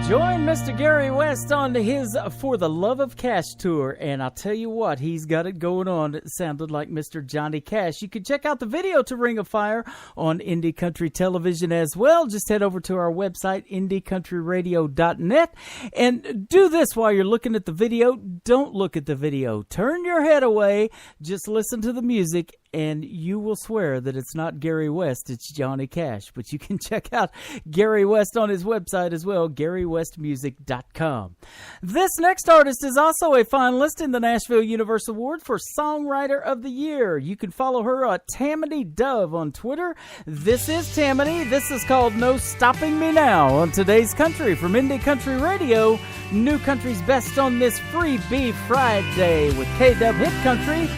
D: Join Mr. Gary West on his For the Love of Cash tour, and I'll tell you what, he's got it going on. It sounded like Mr. Johnny Cash. You can check out the video to Ring of Fire on Indie Country Television as well. Just head over to our website, indiecountryradio.net, and do this while you're looking at the video. Don't look at the video. Turn your head away. Just listen to the music, and you will swear that it's not Gary West, it's Johnny Cash. But you can check out Gary West on his website as well, GaryWestMusic.com. This next artist is also a finalist in the Nashville Universe Award for Songwriter of the Year. You can follow her at Tammany Dove on Twitter. This is Tammany. This is called No Stopping Me Now on Today's Country from Indie Country Radio, New Country's best on this Free Beef Friday with KW Hit Country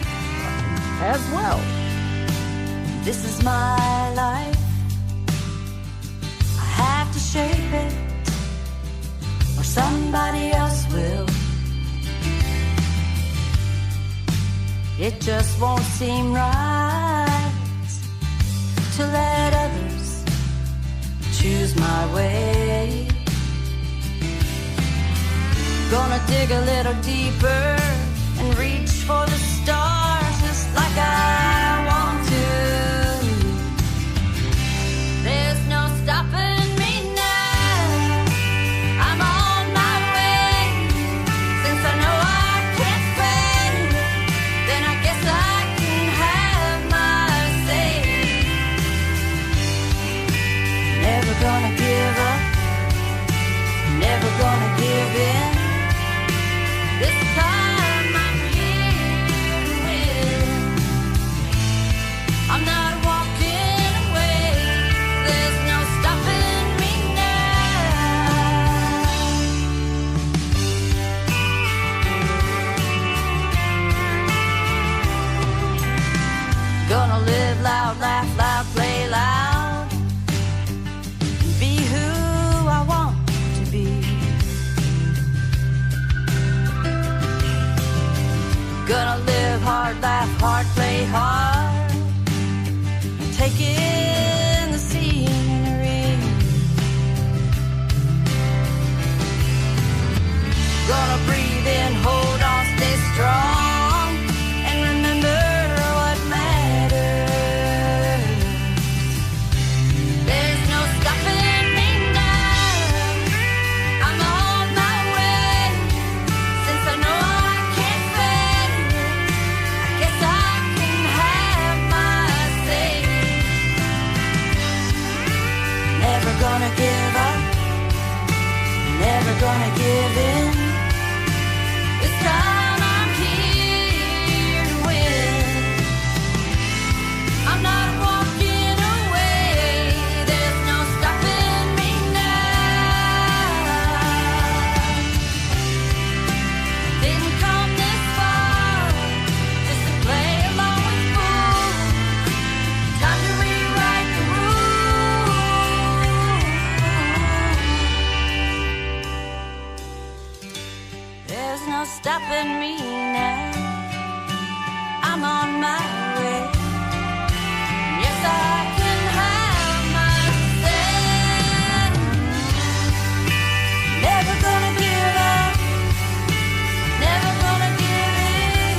D: as well.
E: This is my life. I have to shape it, or somebody else will. It just won't seem right to let others choose my way. Gonna dig a little deeper and reach for the stars just like I want to. There's no stopping me now. I'm on my way. Since I know I can't fail, then I guess I can have my say. Never gonna give up, never gonna give in. This time I'm here to win. I'm not walking away. There's no stopping me now. Gonna live loud, laugh loud, play loud, be who I Gonna live hard, laugh hard, play hard. Take in the scenery. Gonna breathe in, hold on, stay strong, and remember what matters. There's no stopping me now. I'm on my way. Since I know I can't fail, I guess I can have my say. Never gonna give up, never gonna give in. This time I'm here to win. I'm not walking away. There's no stopping me now. Didn't come this far just to play along with fools. Time to rewrite the rules. There's no stopping me now. I'm on my way. Yes, I can have my say. Never gonna give up. Never gonna give in.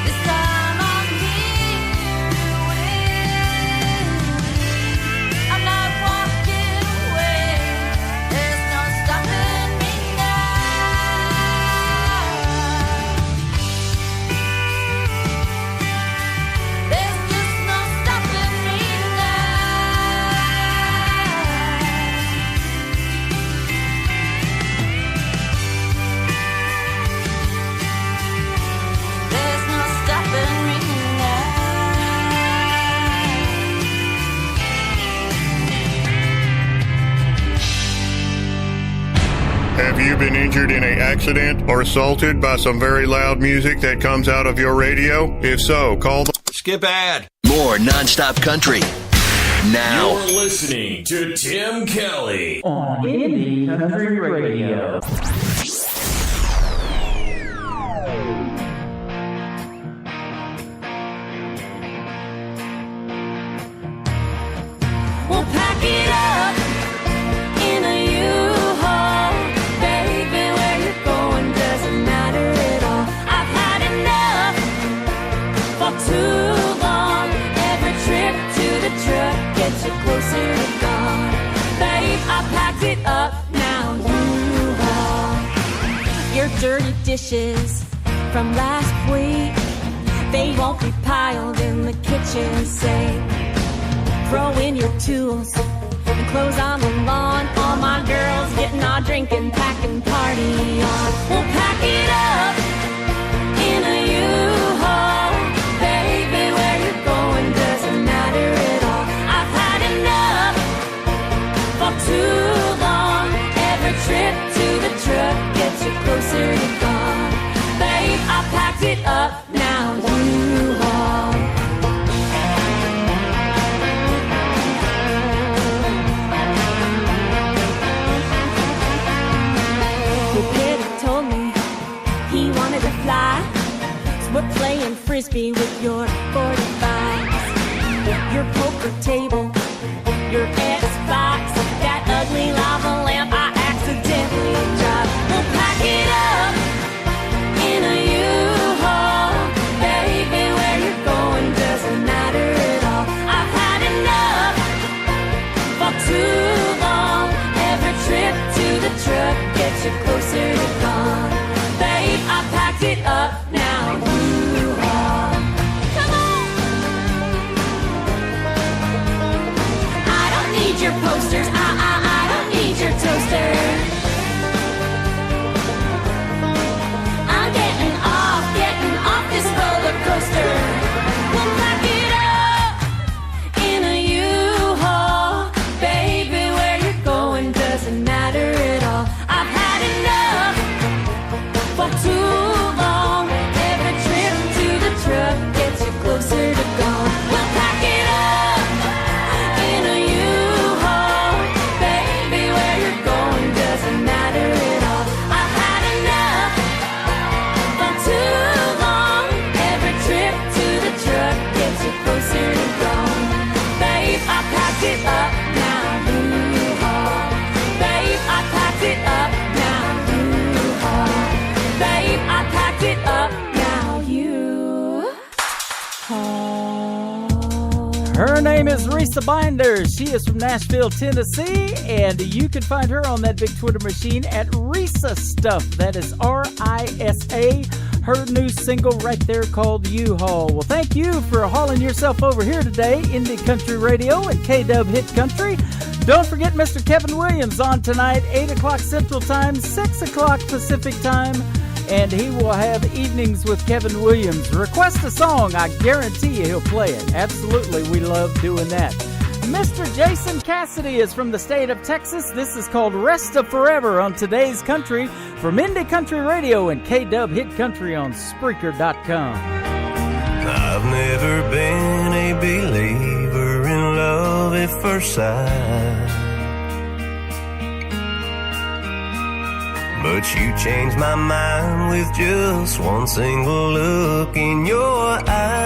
E: This time I'm here to win. I'm not walking away. There's no stopping me now. There's just no stopping me now. There's no stopping me
U: Have you been injured in an accident or assaulted by some very loud music that comes out of your radio? If so, call the
P: Skip ad. More nonstop country. Now.
J: You're listening to Tim Kelly
D: on Indie Country Radio.
E: We'll pack it up in a U-Haul. Baby, where you're going doesn't matter at all. I've had enough for too long. Every trip to the truck gets you closer to God. Babe, I packed it up now, U-Haul. Your dirty dishes from last week, they won't be piled in the kitchen sink. Throw in your tools and clothes on the lawn. All my girls getting our drinking, packing party on. We'll pack it up in a U-Haul. Baby, where you're going doesn't matter at all. I've had enough for too long. Every trip to the truck gets you closer to God. Babe, I packed it up now, U-Haul. Told me he wanted to fly, so we're playing frisbee with your 45s, your poker table, your Xbox, that ugly lava lamp I accidentally dropped. We'll pack it up in a U-Haul. Baby, where you're going doesn't matter at all. I've had enough for too long. Every trip to the truck gets you closer to God. Babe, I packed it up now, U-Haul. Come on! I don't need your posters, I don't need your toaster. I'm getting off this roller coaster. We'll pack it up in a U-Haul. Baby, where you're going doesn't matter at all. I've had enough
D: Her name is Risa Binder. She is from Nashville, Tennessee, and you can find her on that big Twitter machine at Risa Stuff. That is R-I-S-A. Her new single right there called U-Haul. Well, thank you for hauling yourself over here today, Indie Country Radio and K-Dub Hit Country. Don't forget Mr. Kevin Williams on tonight, 8 o'clock Central Time, 6 o'clock Pacific Time. And he will have Evenings with Kevin Williams. Request a song, I guarantee you he'll play it. Absolutely, we love doing that. Mr. Jason Cassidy is from the state of Texas. This is called Rest of Forever on Today's Country from Indie Country Radio and K-Dub Hit Country on Spreaker.com.
Q: I've never been a believer in love at first sight, but you changed my mind with just one single look in your eyes.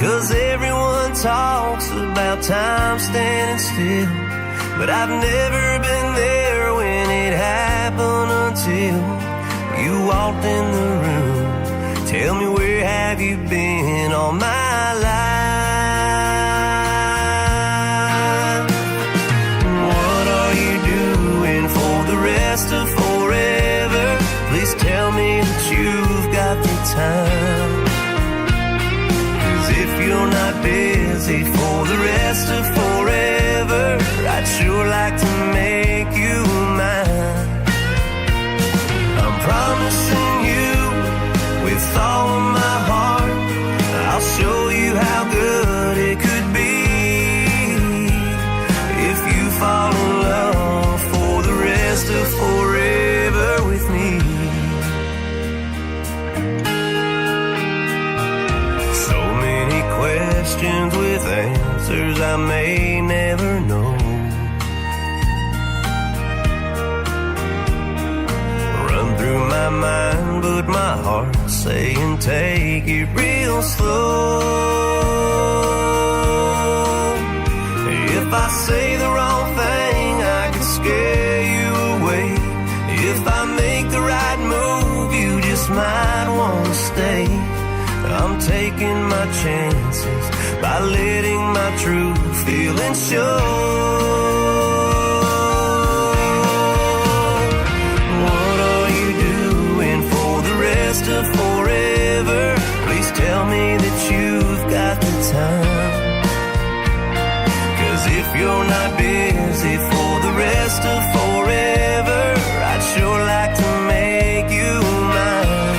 Q: 'Cause everyone talks about time standing still, but I've never been there when it happened until you walked in the room. Tell me, where have you been all my life? Of forever, please tell me that you've got the time. 'Cause if you're not busy for the rest of forever, I'd sure like to make you mine. I'm promising you with all of my heart, I'll show you how good it could be if you fall in love for the rest of forever with me. So many questions with answers I may never know. Run through my mind, but my heart's saying take it real slow. If I say the wrong thing, I could scare you away. If I make the right move, you just might want to stay. I'm taking my chances by letting my true feelings show. What are you doing for the rest of forever? Please tell me that you've got the time. 'Cause if you're not busy for the rest of forever, I'd sure like to make you mine.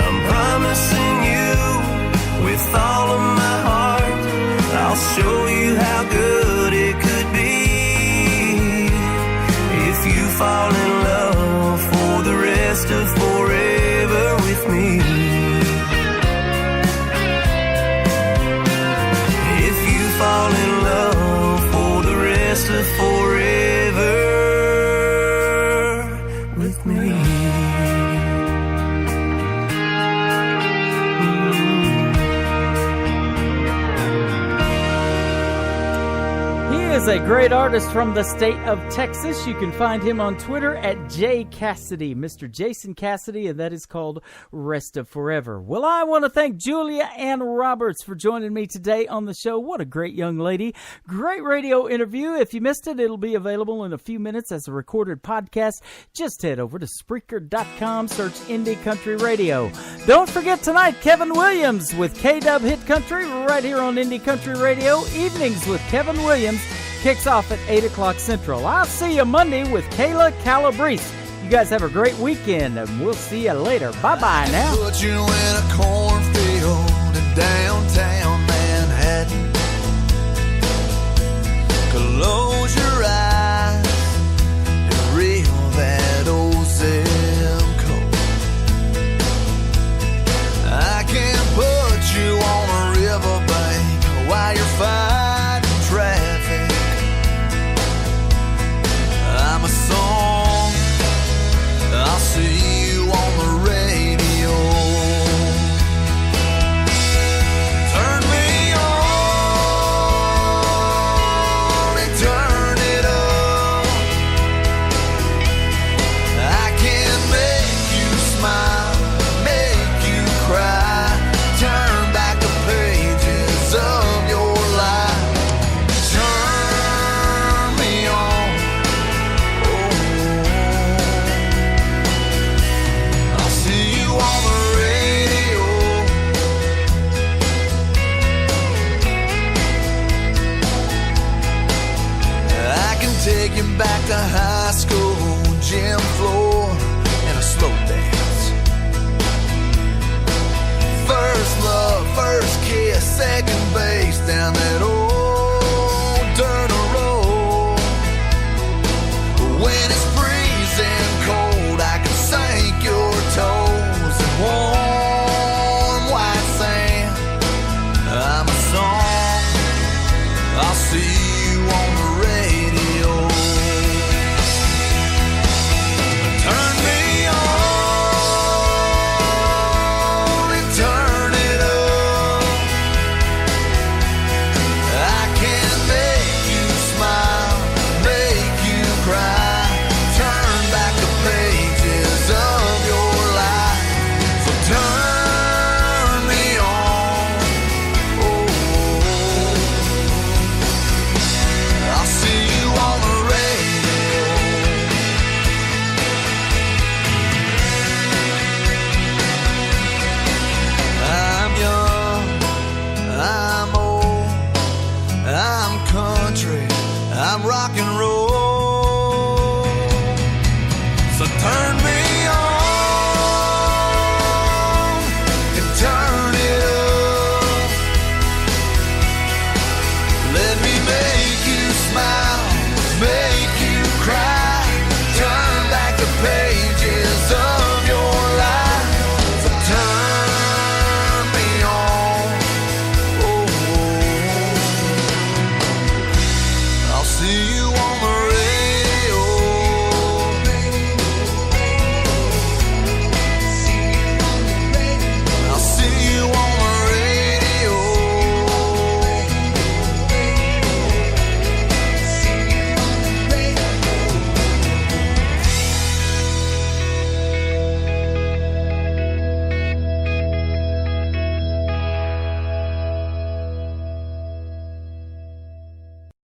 Q: I'm promising you with all of my heart, I'll show you how good it could be if you fall in love for the rest of forever with me. If you fall in love for the rest of forever with me.
D: He is a great artist from the state of Texas. You can find him on Twitter at J Cassidy, Mr. Jason Cassidy, and that is called Rest of Forever. Well, I want to thank Julia Ann Roberts for joining me today on the show. What a great young lady. Great radio interview. If you missed it, it'll be available in a few minutes as a recorded podcast. Just head over to Spreaker.com, search Indie Country Radio. Don't forget tonight, Kevin Williams with K-Dub Hit Country right here on Indie Country Radio. Evenings with Kevin Williams kicks off at 8 o'clock Central. I'll see you Monday with Kayla Calabrese. You guys have a great weekend, and we'll see you later. Bye-bye now.
A: Put you in a cornfield and down